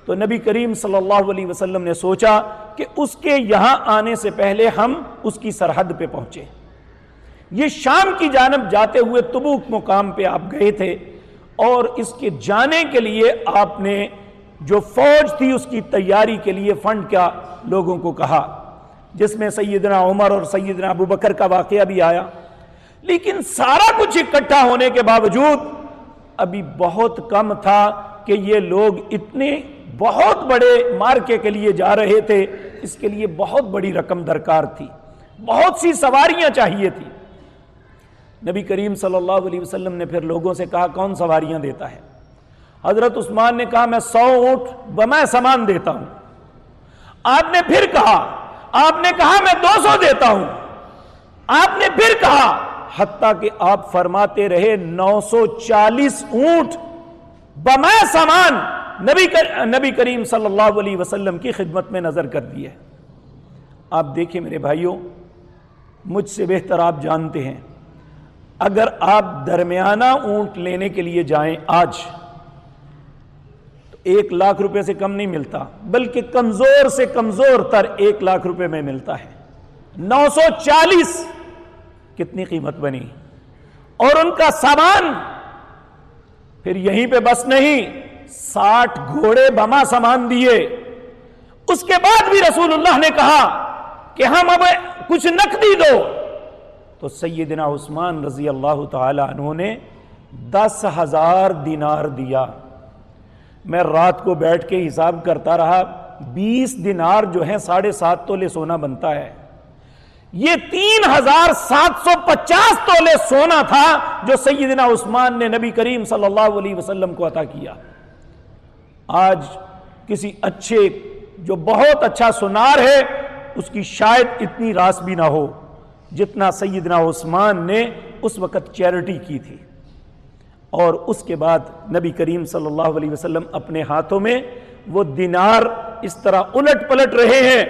تو نبی کریم صلی اللہ علیہ وسلم نے سوچا کہ اس کے یہاں آنے سے پہلے ہم اس کی سرحد پہ پہنچے. یہ شام کی جانب جاتے ہوئے تبوک مقام پہ آپ گئے تھے اور اس کے جانے کے لیے آپ نے جو فوج تھی اس کی تیاری کے لیے فنڈ کا لوگوں کو کہا، جس میں سیدنا عمر اور سیدنا ابو بکر کا واقعہ بھی آیا. لیکن سارا کچھ اکٹھا ہونے کے باوجود ابھی بہت کم تھا کہ یہ لوگ اتنے بہت بڑے مارکے کے لیے جا رہے تھے. اس کے لیے بہت بڑی رقم درکار تھی، بہت سی سواریاں چاہیے تھی. نبی کریم صلی اللہ علیہ وسلم نے پھر لوگوں سے کہا کون سواریاں دیتا ہے؟ حضرت عثمان نے کہا میں 100 اونٹ بمع سامان دیتا ہوں. آپ نے پھر کہا، آپ نے کہا میں 200 دیتا ہوں. آپ نے پھر کہا، حتیٰ کہ آپ فرماتے رہے 940 اونٹ بمع سامان نبی کریم صلی اللہ علیہ وسلم کی خدمت میں نظر کر دی ہے. آپ دیکھیں میرے بھائیوں، مجھ سے بہتر آپ جانتے ہیں، اگر آپ درمیانہ اونٹ لینے کے لیے جائیں آج تو 1 لاکھ روپے سے کم نہیں ملتا، بلکہ کمزور سے کمزور تر 1 لاکھ روپے میں ملتا ہے. 940 کتنی قیمت بنی. اور ان کا سامان پھر یہیں پہ بس نہیں، 60 گھوڑے بما سامان دیے. اس کے بعد بھی رسول اللہ نے کہا کہ ہم اب کچھ نقدی دو. تو سیدنا عثمان رضی اللہ تعالی عنہ نے 10,000 دینار دیا. میں رات کو بیٹھ کے حساب کرتا رہا، 20 دینار جو ہیں 7.5 تولے سونا بنتا ہے. یہ 3,750 تولے سونا تھا جو سیدنا عثمان نے نبی کریم صلی اللہ علیہ وسلم کو عطا کیا. آج کسی اچھے جو بہت اچھا سنار ہے اس کی شاید اتنی راس بھی نہ ہو جتنا سیدنا عثمان نے اس وقت چیریٹی کی تھی. اور اس کے بعد نبی کریم صلی اللہ علیہ وسلم اپنے ہاتھوں میں وہ دینار اس طرح الٹ پلٹ رہے ہیں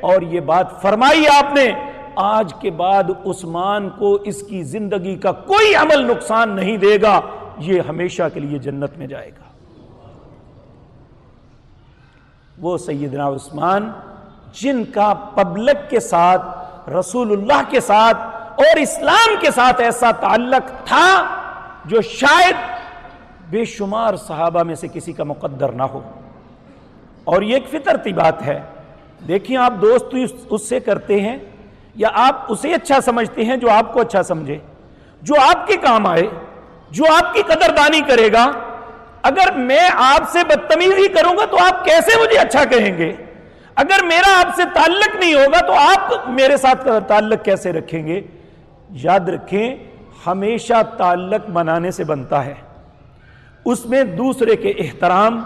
اور یہ بات فرمائی آپ نے، آج کے بعد عثمان کو اس کی زندگی کا کوئی عمل نقصان نہیں دے گا، یہ ہمیشہ کے لیے جنت میں جائے گا. وہ سیدنا عثمان جن کا پبلک کے ساتھ، رسول اللہ کے ساتھ اور اسلام کے ساتھ ایسا تعلق تھا جو شاید بے شمار صحابہ میں سے کسی کا مقدر نہ ہو. اور یہ ایک فطرتی بات ہے. دیکھیں آپ دوستی اس سے کرتے ہیں یا آپ اسے اچھا سمجھتے ہیں جو آپ کو اچھا سمجھے، جو آپ کے کام آئے، جو آپ کی قدردانی کرے گا. اگر میں آپ سے بدتمیزی کروں گا تو آپ کیسے مجھے اچھا کہیں گے؟ اگر میرا آپ سے تعلق نہیں ہوگا تو آپ میرے ساتھ تعلق کیسے رکھیں گے؟ یاد رکھیں، ہمیشہ تعلق بنانے سے بنتا ہے. اس میں دوسرے کے احترام،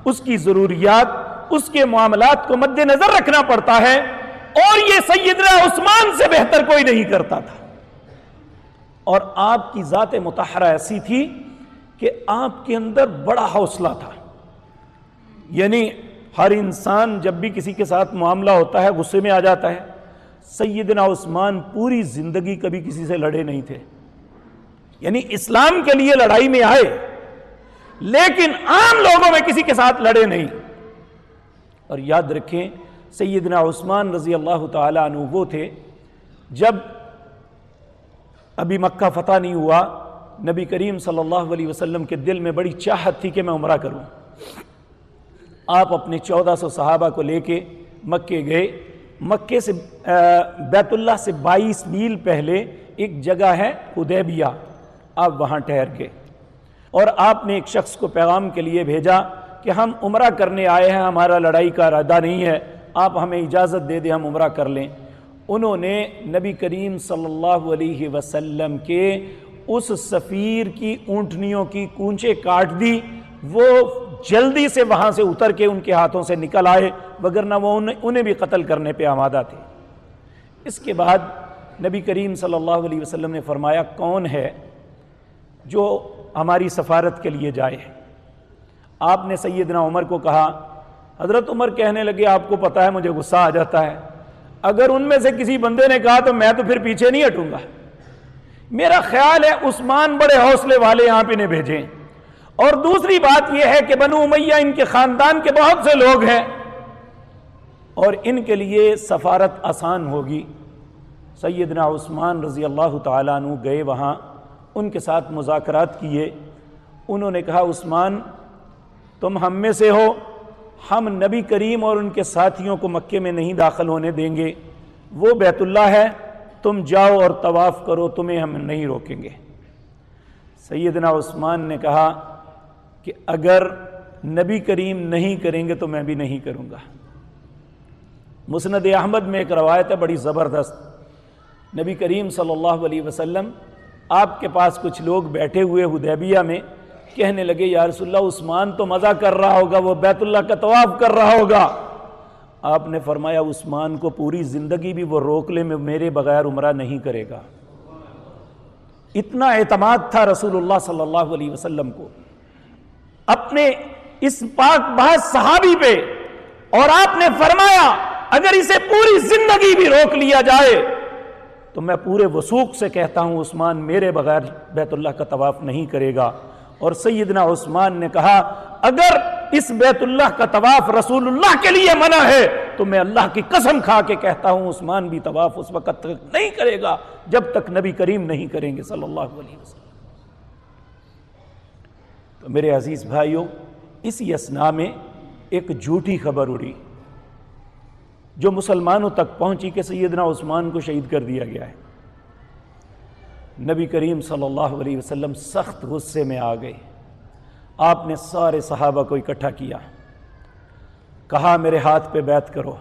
اس کی ضروریات، اس کے معاملات کو مد نظر رکھنا پڑتا ہے، اور یہ سیدنا عثمان سے بہتر کوئی نہیں کرتا تھا. اور آپ کی ذات مطہرہ ایسی تھی کہ آپ کے اندر بڑا حوصلہ تھا. یعنی ہر انسان جب بھی کسی کے ساتھ معاملہ ہوتا ہے غصے میں آ جاتا ہے. سیدنا عثمان پوری زندگی کبھی کسی سے لڑے نہیں تھے. یعنی اسلام کے لیے لڑائی میں آئے لیکن عام لوگوں میں کسی کے ساتھ لڑے نہیں. اور یاد رکھیں سیدنا عثمان رضی اللہ تعالی عنہ وہ تھے جب ابھی مکہ فتح نہیں ہوا، نبی کریم صلی اللہ علیہ وسلم کے دل میں بڑی چاہت تھی کہ میں عمرہ کروں. آپ اپنے 1400 صحابہ کو لے کے مکے گئے. مکے سے بیت اللہ سے 22 میل پہلے ایک جگہ ہے حدیبیہ، آپ وہاں ٹھہر گئے اور آپ نے ایک شخص کو پیغام کے لیے بھیجا کہ ہم عمرہ کرنے آئے ہیں، ہمارا لڑائی کا ارادہ نہیں ہے، آپ ہمیں اجازت دے دیں ہم عمرہ کر لیں. انہوں نے نبی کریم صلی اللہ علیہ وسلم کے اس سفیر کی اونٹنیوں کی کونچیں کاٹ دی. وہ جلدی سے وہاں سے اتر کے ان کے ہاتھوں سے نکل آئے، وگرنہ وہ انہیں بھی قتل کرنے پہ آمادہ تھے. اس کے بعد نبی کریم صلی اللہ علیہ وسلم نے فرمایا کون ہے جو ہماری سفارت کے لیے جائے؟ آپ نے سیدنا عمر کو کہا. حضرت عمر کہنے لگے آپ کو پتا ہے مجھے غصہ آ جاتا ہے، اگر ان میں سے کسی بندے نے کہا تو میں تو پھر پیچھے نہیں ہٹوں گا. میرا خیال ہے عثمان بڑے حوصلے والے آپ انہیں بھیجیں. اور دوسری بات یہ ہے کہ بنو امیہ ان کے خاندان کے بہت سے لوگ ہیں اور ان کے لیے سفارت آسان ہوگی۔ سیدنا عثمان رضی اللہ تعالیٰ عنہ گئے وہاں، ان کے ساتھ مذاکرات کیے۔ انہوں نے کہا عثمان تم ہم میں سے ہو، ہم نبی کریم اور ان کے ساتھیوں کو مکے میں نہیں داخل ہونے دیں گے، وہ بیت اللہ ہے، تم جاؤ اور طواف کرو، تمہیں ہم نہیں روکیں گے۔ سیدنا عثمان نے کہا کہ اگر نبی کریم نہیں کریں گے تو میں بھی نہیں کروں گا۔ مسند احمد میں ایک روایت ہے بڑی زبردست، نبی کریم صلی اللہ علیہ وسلم آپ کے پاس کچھ لوگ بیٹھے ہوئے حدیبیہ میں، کہنے لگے یا رسول اللہ عثمان تو مزہ کر رہا ہوگا، وہ بیت اللہ کا طواف کر رہا ہوگا۔ آپ نے فرمایا عثمان کو پوری زندگی بھی وہ روک لے میرے بغیر عمرہ نہیں کرے گا۔ اتنا اعتماد تھا رسول اللہ صلی اللہ علیہ وسلم کو اپنے اس پاک باز صحابی پہ، اور آپ نے فرمایا اگر اسے پوری زندگی بھی روک لیا جائے تو میں پورے وثوق سے کہتا ہوں عثمان میرے بغیر بیت اللہ کا طواف نہیں کرے گا۔ اور سیدنا عثمان نے کہا اگر اس بیت اللہ کا طواف رسول اللہ کے لیے منع ہے تو میں اللہ کی قسم کھا کے کہتا ہوں عثمان بھی طواف اس وقت تک نہیں کرے گا جب تک نبی کریم نہیں کریں گے صلی اللہ علیہ وسلم۔ تو میرے عزیز بھائیوں، اسی اثناء میں ایک جھوٹی خبر اڑی جو مسلمانوں تک پہنچی کہ سیدنا عثمان کو شہید کر دیا گیا ہے۔ نبی کریم صلی اللہ علیہ وسلم سخت غصے میں آ گئے۔ آپ نے سارے صحابہ کو اکٹھا کیا، کہا میرے ہاتھ پہ بیعت کرو،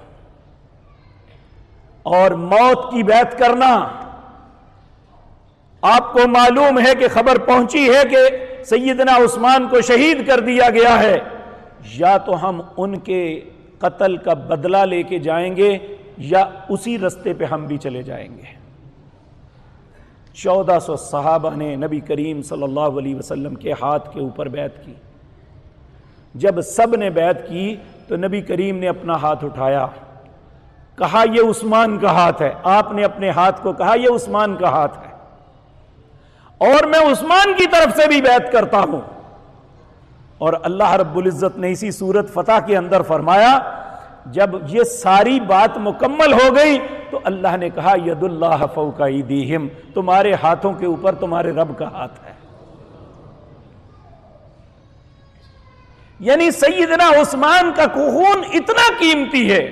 اور موت کی بیعت کرنا۔ آپ کو معلوم ہے کہ خبر پہنچی ہے کہ سیدنا عثمان کو شہید کر دیا گیا ہے، یا تو ہم ان کے قتل کا بدلہ لے کے جائیں گے یا اسی رستے پہ ہم بھی چلے جائیں گے۔ 1400 صحابہ نے نبی کریم صلی اللہ علیہ وسلم کے ہاتھ کے اوپر بیعت کی۔ جب سب نے بیعت کی تو نبی کریم نے اپنا ہاتھ اٹھایا، کہا یہ عثمان کا ہاتھ ہے۔ آپ نے اپنے ہاتھ کو کہا یہ عثمان کا ہاتھ ہے، اور میں عثمان کی طرف سے بھی بیعت کرتا ہوں۔ اور اللہ رب العزت نے اسی سورت فتح کے اندر فرمایا جب یہ ساری بات مکمل ہو گئی تو اللہ نے کہا ید اللہ فوق ایدیہم، تمہارے ہاتھوں کے اوپر تمہارے رب کا ہاتھ ہے۔ یعنی سیدنا عثمان کا خون اتنا قیمتی ہے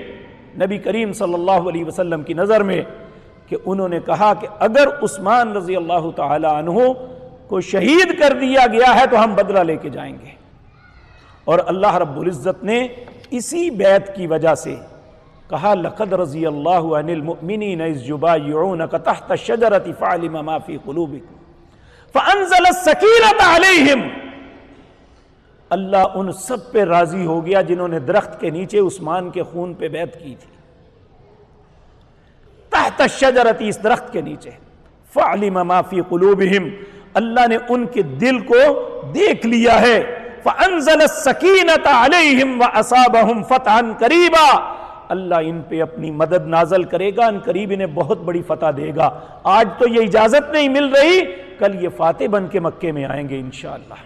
نبی کریم صلی اللہ علیہ وسلم کی نظر میں کہ انہوں نے کہا کہ اگر عثمان رضی اللہ تعالی عنہ کو شہید کر دیا گیا ہے تو ہم بدلہ لے کے جائیں گے۔ اور اللہ رب العزت نے اسی بیعت کی وجہ سے کہا لقد رضی اللہ عن المؤمنین اذ یبایعونک تحت الشجرۃ فعلم ما فی قلوبکم فانزل السکینۃ علیہم۔ اللہ ان سب پہ راضی ہو گیا جنہوں نے درخت کے نیچے عثمان کے خون پہ بیعت کی تھی، تحت الشجرۃ، اس درخت کے نیچے، فعلم ما فی قلوبہم، اللہ نے ان کے دل کو دیکھ لیا ہے۔ فانزل السکینۃ علیہم واصابہم فتحا قریبا، اللہ ان پہ اپنی مدد نازل کرے گا، ان قریب انہیں بہت بڑی فتح دے گا۔ آج تو یہ اجازت نہیں مل رہی، کل یہ فاتح بن کے مکے میں آئیں گے انشاءاللہ۔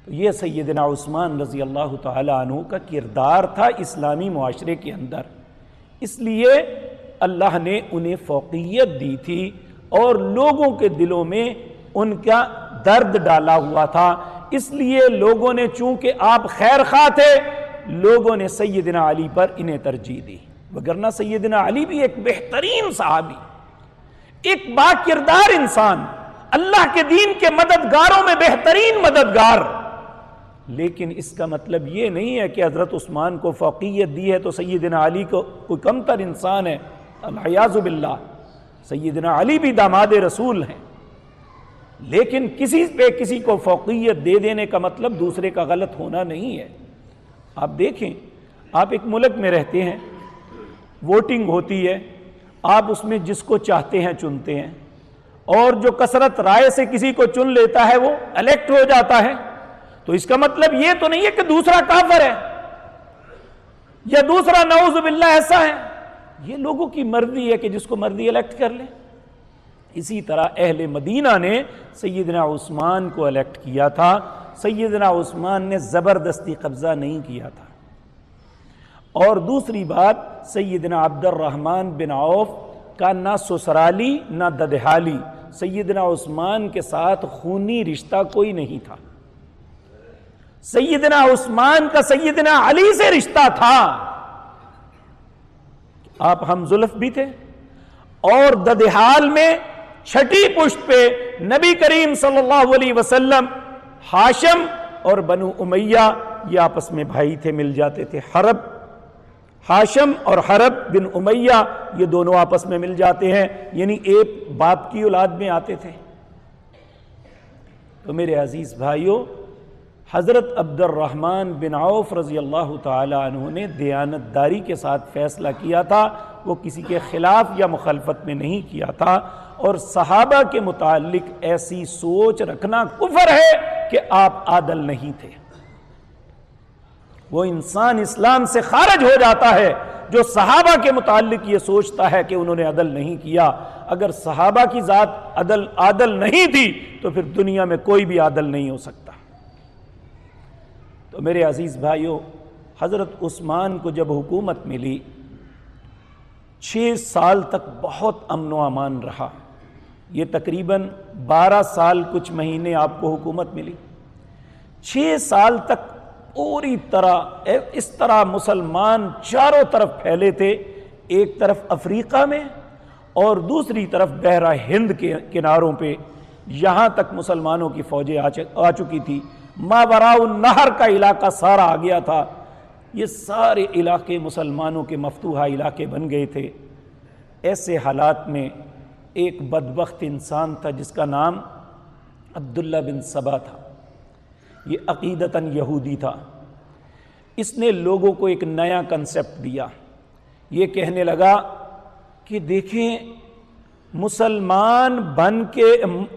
تو یہ سیدنا عثمان رضی اللہ تعالی عنہ کا کردار تھا اسلامی معاشرے کے اندر، اس لیے اللہ نے انہیں فوقیت دی تھی اور لوگوں کے دلوں میں ان کا درد ڈالا ہوا تھا۔ اس لیے لوگوں نے، چونکہ آپ خیر خواہ تھے، لوگوں نے سیدنا علی پر انہیں ترجیح دی، وگرنہ سیدنا علی بھی ایک بہترین صحابی، ایک با کردار انسان، اللہ کے دین کے مددگاروں میں بہترین مددگار۔ لیکن اس کا مطلب یہ نہیں ہے کہ حضرت عثمان کو فوقیت دی ہے تو سیدنا علی کو کوئی کمتر انسان ہے، العیاذ باللہ۔ سیدنا علی بھی داماد رسول ہیں، لیکن کسی پہ کسی کو فوقیت دے دینے کا مطلب دوسرے کا غلط ہونا نہیں ہے۔ آپ دیکھیں، آپ ایک ملک میں رہتے ہیں، ووٹنگ ہوتی ہے، آپ اس میں جس کو چاہتے ہیں چنتے ہیں، اور جو کثرت رائے سے کسی کو چن لیتا ہے وہ الیکٹ ہو جاتا ہے، تو اس کا مطلب یہ تو نہیں ہے کہ دوسرا کافر ہے یا دوسرا نعوذ باللہ ایسا ہے۔ یہ لوگوں کی مرضی ہے کہ جس کو مرضی الیکٹ کر لیں۔ اسی طرح اہل مدینہ نے سیدنا عثمان کو الیکٹ کیا تھا، سیدنا عثمان نے زبردستی قبضہ نہیں کیا تھا۔ اور دوسری بات، سیدنا عبد الرحمن بن عوف کا نہ سسرالی نہ ددحالی سیدنا عثمان کے ساتھ خونی رشتہ کوئی نہیں تھا۔ سیدنا عثمان کا سیدنا علی سے رشتہ تھا، آپ ہم زلف بھی تھے، اور ددحال میں چھٹی پشت پہ نبی کریم صلی اللہ علیہ وسلم، ہاشم اور بنو امیہ یہ آپس میں بھائی تھے، مل جاتے تھے۔ حرب، ہاشم اور حرب بن امیہ یہ دونوں آپس میں مل جاتے ہیں، یعنی ایک باپ کی اولاد میں آتے تھے۔ تو میرے عزیز بھائیوں، حضرت عبد الرحمن بن عوف رضی اللہ تعالی عنہ نے دیانتداری کے ساتھ فیصلہ کیا تھا، وہ کسی کے خلاف یا مخالفت میں نہیں کیا تھا۔ اور صحابہ کے متعلق ایسی سوچ رکھنا کفر ہے کہ آپ عادل نہیں تھے۔ وہ انسان اسلام سے خارج ہو جاتا ہے جو صحابہ کے متعلق یہ سوچتا ہے کہ انہوں نے عدل نہیں کیا۔ اگر صحابہ کی ذات عادل نہیں تھی تو پھر دنیا میں کوئی بھی عادل نہیں ہو سکتا۔ تو میرے عزیز بھائیوں، حضرت عثمان کو جب حکومت ملی، 6 سال تک بہت امن و امان رہا۔ یہ تقریباً 12 سال کچھ مہینے آپ کو حکومت ملی۔ 6 سال تک پوری طرح اس طرح مسلمان چاروں طرف پھیلے تھے، ایک طرف افریقہ میں اور دوسری طرف بحرہ ہند کے کناروں پہ، یہاں تک مسلمانوں کی فوجیں آ چکی تھی۔ ماوراء النہر کا علاقہ سارا آ گیا تھا، یہ سارے علاقے مسلمانوں کے مفتوحہ علاقے بن گئے تھے۔ ایسے حالات میں ایک بدبخت انسان تھا جس کا نام عبداللہ بن سبا تھا، یہ عقیدتاً یہودی تھا۔ اس نے لوگوں کو ایک نیا کنسپٹ دیا، یہ کہنے لگا کہ دیکھیں مسلمان بن کے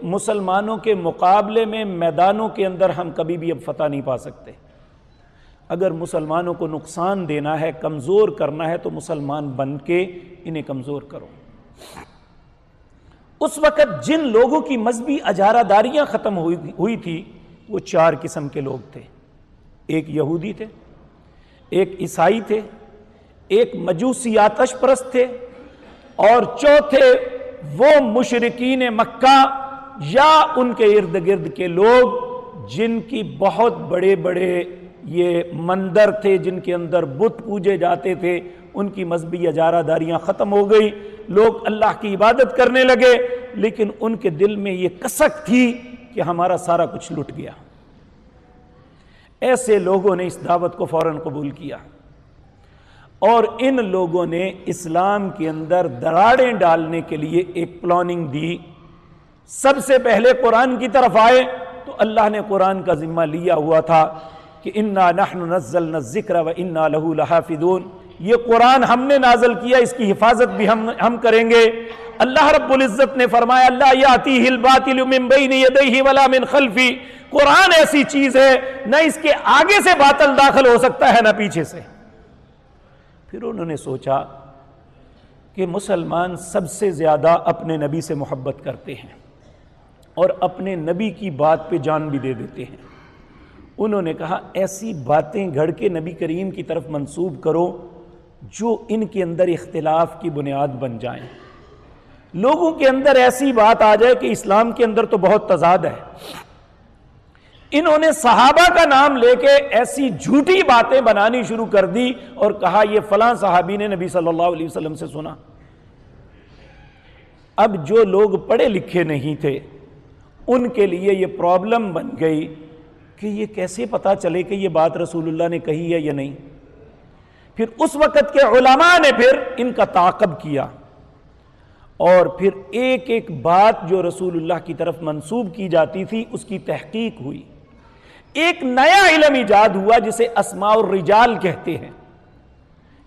مسلمانوں کے مقابلے میں میدانوں کے اندر ہم کبھی بھی اب فتح نہیں پا سکتے۔ اگر مسلمانوں کو نقصان دینا ہے، کمزور کرنا ہے، تو مسلمان بن کے انہیں کمزور کرو۔ اس وقت جن لوگوں کی مذہبی اجارہ داریاں ختم ہوئی تھی وہ 4 قسم کے لوگ تھے۔ ایک یہودی تھے، ایک عیسائی تھے، ایک مجوسی آتش پرست تھے، اور چوتھے وہ مشرکین مکہ یا ان کے ارد گرد کے لوگ جن کی بہت بڑے بڑے یہ مندر تھے، جن کے اندر بت پوجے جاتے تھے، ان کی مذہبی اجارہ داریاں ختم ہو گئی، لوگ اللہ کی عبادت کرنے لگے، لیکن ان کے دل میں یہ کسک تھی کہ ہمارا سارا کچھ لٹ گیا۔ ایسے لوگوں نے اس دعوت کو فوراً قبول کیا، اور ان لوگوں نے اسلام کے اندر دراڑیں ڈالنے کے لیے ایک پلاننگ دی۔ سب سے پہلے قرآن کی طرف آئے تو اللہ نے قرآن کا ذمہ لیا ہوا تھا کہ انا نحن نزلنا الذکر وانا لہ لحافظون، یہ قرآن ہم نے نازل کیا، اس کی حفاظت بھی ہم کریں گے۔ اللہ رب العزت نے فرمایا لا یاتیہ الباطل من بین یدیہ ولا من خلفہ، قرآن ایسی چیز ہے نہ اس کے آگے سے باطل داخل ہو سکتا ہے نہ پیچھے سے۔ پھر انہوں نے سوچا کہ مسلمان سب سے زیادہ اپنے نبی سے محبت کرتے ہیں اور اپنے نبی کی بات پہ جان بھی دے دیتے ہیں۔ انہوں نے کہا ایسی باتیں گھڑ کے نبی کریم کی طرف منسوب کرو جو ان کے اندر اختلاف کی بنیاد بن جائیں، لوگوں کے اندر ایسی بات آ جائے کہ اسلام کے اندر تو بہت تضاد ہے۔ انہوں نے صحابہ کا نام لے کے ایسی جھوٹی باتیں بنانی شروع کر دی اور کہا یہ فلاں صحابی نے نبی صلی اللہ علیہ وسلم سے سنا۔ اب جو لوگ پڑھے لکھے نہیں تھے ان کے لیے یہ پرابلم بن گئی کہ یہ کیسے پتا چلے کہ یہ بات رسول اللہ نے کہی ہے یا نہیں۔ پھر اس وقت کے علماء نے پھر ان کا تعاقب کیا اور پھر ایک ایک بات جو رسول اللہ کی طرف منسوب کی جاتی تھی اس کی تحقیق ہوئی۔ ایک نیا علم ایجاد ہوا جسے اسماء الرجال کہتے ہیں،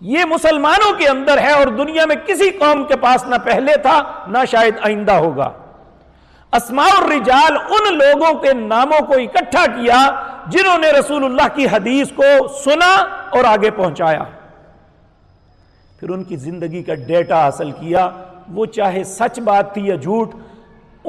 یہ مسلمانوں کے اندر ہے اور دنیا میں کسی قوم کے پاس نہ پہلے تھا نہ شاید آئندہ ہوگا۔ اسماء الرجال ان لوگوں کے ناموں کو اکٹھا کیا جنہوں نے رسول اللہ کی حدیث کو سنا اور آگے پہنچایا، پھر ان کی زندگی کا ڈیٹا حاصل کیا، وہ چاہے سچ بات تھی یا جھوٹ۔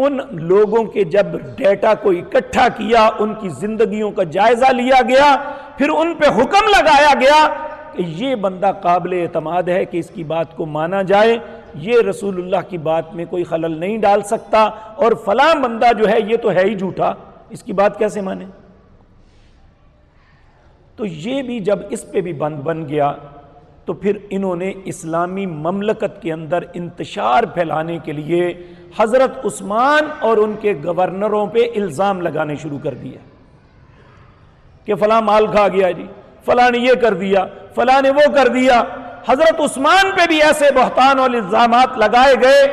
ان لوگوں کے جب ڈیٹا کو اکٹھا کیا، ان کی زندگیوں کا جائزہ لیا گیا، پھر ان پہ حکم لگایا گیا کہ یہ بندہ قابل اعتماد ہے کہ اس کی بات کو مانا جائے، یہ رسول اللہ کی بات میں کوئی خلل نہیں ڈال سکتا، اور فلاں بندہ جو ہے یہ تو ہے ہی جھوٹا، اس کی بات کیسے مانے؟ تو یہ بھی جب اس پہ بھی بند بن گیا تو پھر انہوں نے اسلامی مملکت کے اندر انتشار پھیلانے کے لیے حضرت عثمان اور ان کے گورنروں پہ الزام لگانے شروع کر دیا کہ فلاں مال کھا گیا جی، فلاں نے یہ کر دیا، فلاں نے وہ کر دیا۔ حضرت عثمان پہ بھی ایسے بہتان اور الزامات لگائے گئے،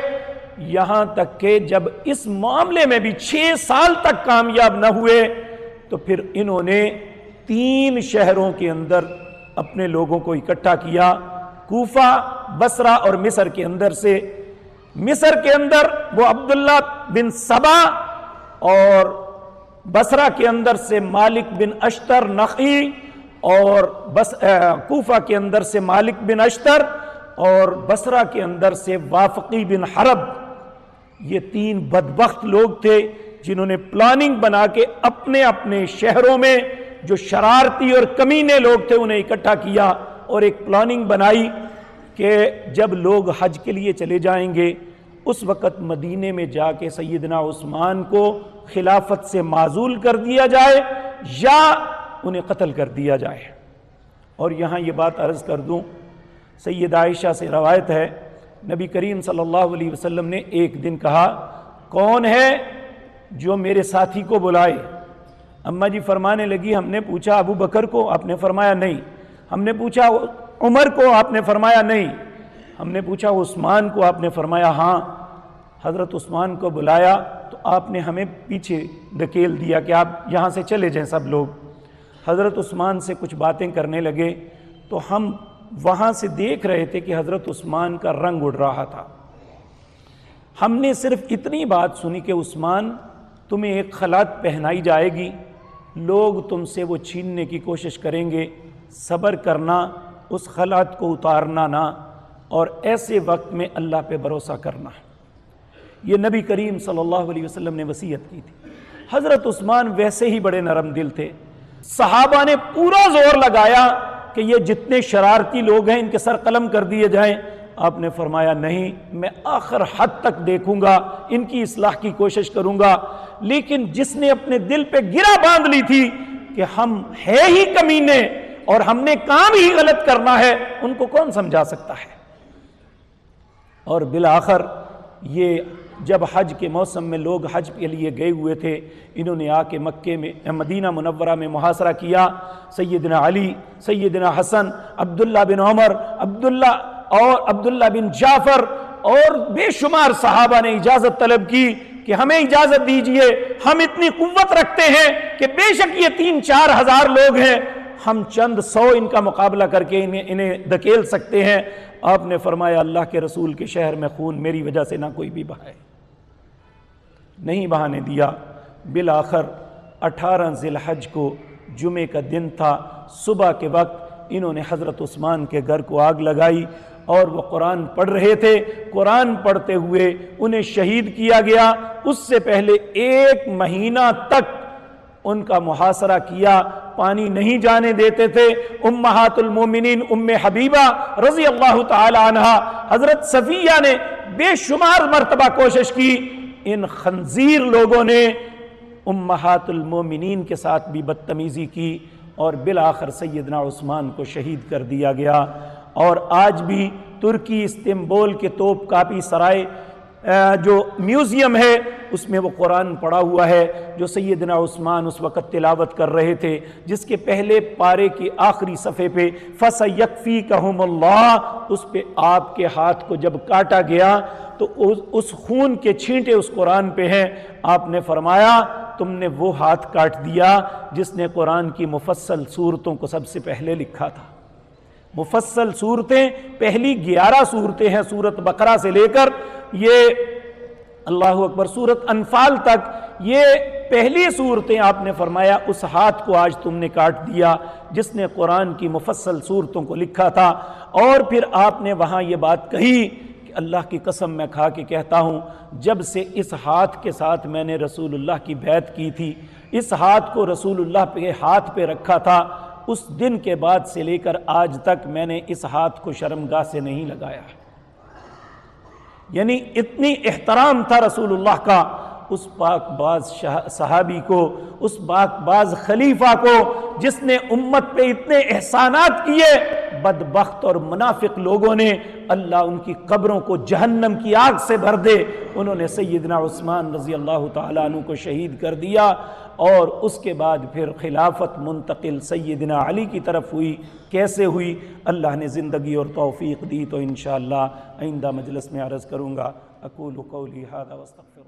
یہاں تک کہ جب اس معاملے میں بھی 6 سال تک کامیاب نہ ہوئے تو پھر انہوں نے 3 شہروں کے اندر اپنے لوگوں کو اکٹھا کیا، کوفہ، بصرہ اور مصر کے اندر سے۔ مصر کے اندر وہ عبداللہ بن سبا اور بصرہ کے اندر سے مالک بن اشتر نخعی، اور کوفہ کے اندر سے مالک بن اشتر، اور بصرہ کے اندر سے وافقی بن حرب۔ یہ 3 بدبخت لوگ تھے جنہوں نے پلاننگ بنا کے اپنے اپنے شہروں میں جو شرارتی اور کمینے لوگ تھے انہیں اکٹھا کیا، اور ایک پلاننگ بنائی کہ جب لوگ حج کے لیے چلے جائیں گے اس وقت مدینے میں جا کے سیدنا عثمان کو خلافت سے معزول کر دیا جائے یا انہیں قتل کر دیا جائے۔ اور یہاں یہ بات عرض کر دوں، سید عائشہ سے روایت ہے، نبی کریم صلی اللہ علیہ وسلم نے ایک دن کہا، کون ہے جو میرے ساتھی کو بلائے؟ اماں جی فرمانے لگی، ہم نے پوچھا ابو بکر کو، آپ نے فرمایا نہیں۔ ہم نے پوچھا عمر کو، آپ نے فرمایا نہیں۔ ہم نے پوچھا عثمان کو، آپ نے فرمایا ہاں۔ حضرت عثمان کو بلایا تو آپ نے ہمیں پیچھے دھکیل دیا کہ آپ یہاں سے چلے جائیں سب لوگ۔ حضرت عثمان سے کچھ باتیں کرنے لگے تو ہم وہاں سے دیکھ رہے تھے کہ حضرت عثمان کا رنگ اڑ رہا تھا۔ ہم نے صرف اتنی بات سنی کہ عثمان، تمہیں ایک خلعت پہنائی جائے گی، لوگ تم سے وہ چھیننے کی کوشش کریں گے، صبر کرنا، اس خلعت کو اتارنا نہ، اور ایسے وقت میں اللہ پہ بھروسہ کرنا۔ یہ نبی کریم صلی اللہ علیہ وسلم نے وصیت کی تھی۔ حضرت عثمان ویسے ہی بڑے نرم دل تھے، صحابہ نے پورا زور لگایا کہ یہ جتنے شرارتی لوگ ہیں ان کے سر قلم کر دیے جائیں۔ آپ نے فرمایا نہیں، میں آخر حد تک دیکھوں گا، ان کی اصلاح کی کوشش کروں گا۔ لیکن جس نے اپنے دل پہ گرہ باندھ لی تھی کہ ہم ہے ہی کمینے اور ہم نے کام ہی غلط کرنا ہے، ان کو کون سمجھا سکتا ہے؟ اور بالآخر یہ جب حج کے موسم میں لوگ حج کے لیے گئے ہوئے تھے، انہوں نے آ کے مکے میں مدینہ منورہ میں محاصرہ کیا۔ سیدنا علی، سیدنا حسن، عبداللہ بن عمر، عبداللہ بن جعفر اور بے شمار صحابہ نے اجازت طلب کی کہ ہمیں اجازت دیجئے، ہم اتنی قوت رکھتے ہیں کہ بے شک یہ 3-4 ہزار لوگ ہیں، ہم چند 100 ان کا مقابلہ کر کے انہیں دھکیل سکتے ہیں۔ آپ نے فرمایا اللہ کے رسول کے شہر میں خون میری وجہ سے نہ کوئی بھی بہائے، نہیں بہانے دیا۔ بالآخر 18 ذی الحج کو جمعے کا دن تھا، صبح کے وقت انہوں نے حضرت عثمان کے گھر کو آگ لگائی اور وہ قرآن پڑھ رہے تھے، قرآن پڑھتے ہوئے انہیں شہید کیا گیا۔ اس سے پہلے 1 مہینہ تک ان کا محاصرہ کیا، پانی نہیں جانے دیتے تھے۔ امہات المومنین ام حبیبہ رضی اللہ تعالی عنہ، حضرت صفیہ نے بے شمار مرتبہ کوشش کی، ان خنزیر لوگوں نے امہات المومنین کے ساتھ بھی بدتمیزی کی، اور بالآخر سیدنا عثمان کو شہید کر دیا گیا۔ اور آج بھی ترکی استنبول کے توپ کاپی سرائے جو میوزیم ہے اس میں وہ قرآن پڑا ہوا ہے جو سیدنا عثمان اس وقت تلاوت کر رہے تھے، جس کے پہلے پارے کے آخری صفحے پہ فَسَيَكْفِيكَهُمُ اللَّهُ، اس پہ آپ کے ہاتھ کو جب کاٹا گیا تو اس خون کے چھینٹے اس قرآن پہ ہیں۔ آپ نے فرمایا تم نے وہ ہاتھ کاٹ دیا جس نے قرآن کی مفصل صورتوں کو سب سے پہلے لکھا تھا۔ مفصل صورتیں، پہلی 11 صورتیں ہیں سورت بقرہ سے لے کر یہ اللہ اکبر سورت انفال تک، یہ پہلی صورتیں آپ نے فرمایا اس ہاتھ کو آج تم نے کاٹ دیا جس نے قرآن کی مفصل صورتوں کو لکھا تھا۔ اور پھر آپ نے وہاں یہ بات کہی کہ اللہ کی قسم میں کھا کے کہتا ہوں، جب سے اس ہاتھ کے ساتھ میں نے رسول اللہ کی بیعت کی تھی، اس ہاتھ کو رسول اللہ کے ہاتھ پہ رکھا تھا، اس دن کے بعد سے لے کر آج تک میں نے اس ہاتھ کو شرمگاہ سے نہیں لگایا۔ یعنی اتنی احترام تھا رسول اللہ کا اس پاک باز صحابی کو، اس پاک باز خلیفہ کو، جس نے امت پہ اتنے احسانات کیے۔ بدبخت اور منافق لوگوں نے اللہ ان کی قبروں کو جہنم کی آگ سے بھر دے، انہوں نے سیدنا عثمان رضی اللہ تعالیٰ عنہ کو شہید کر دیا، اور اس کے بعد پھر خلافت منتقل سیدنا علی کی طرف ہوئی۔ کیسے ہوئی؟ اللہ نے زندگی اور توفیق دی تو انشاءاللہ آئندہ مجلس میں عرض کروں گا۔ اقول قولی ھذا واستغفر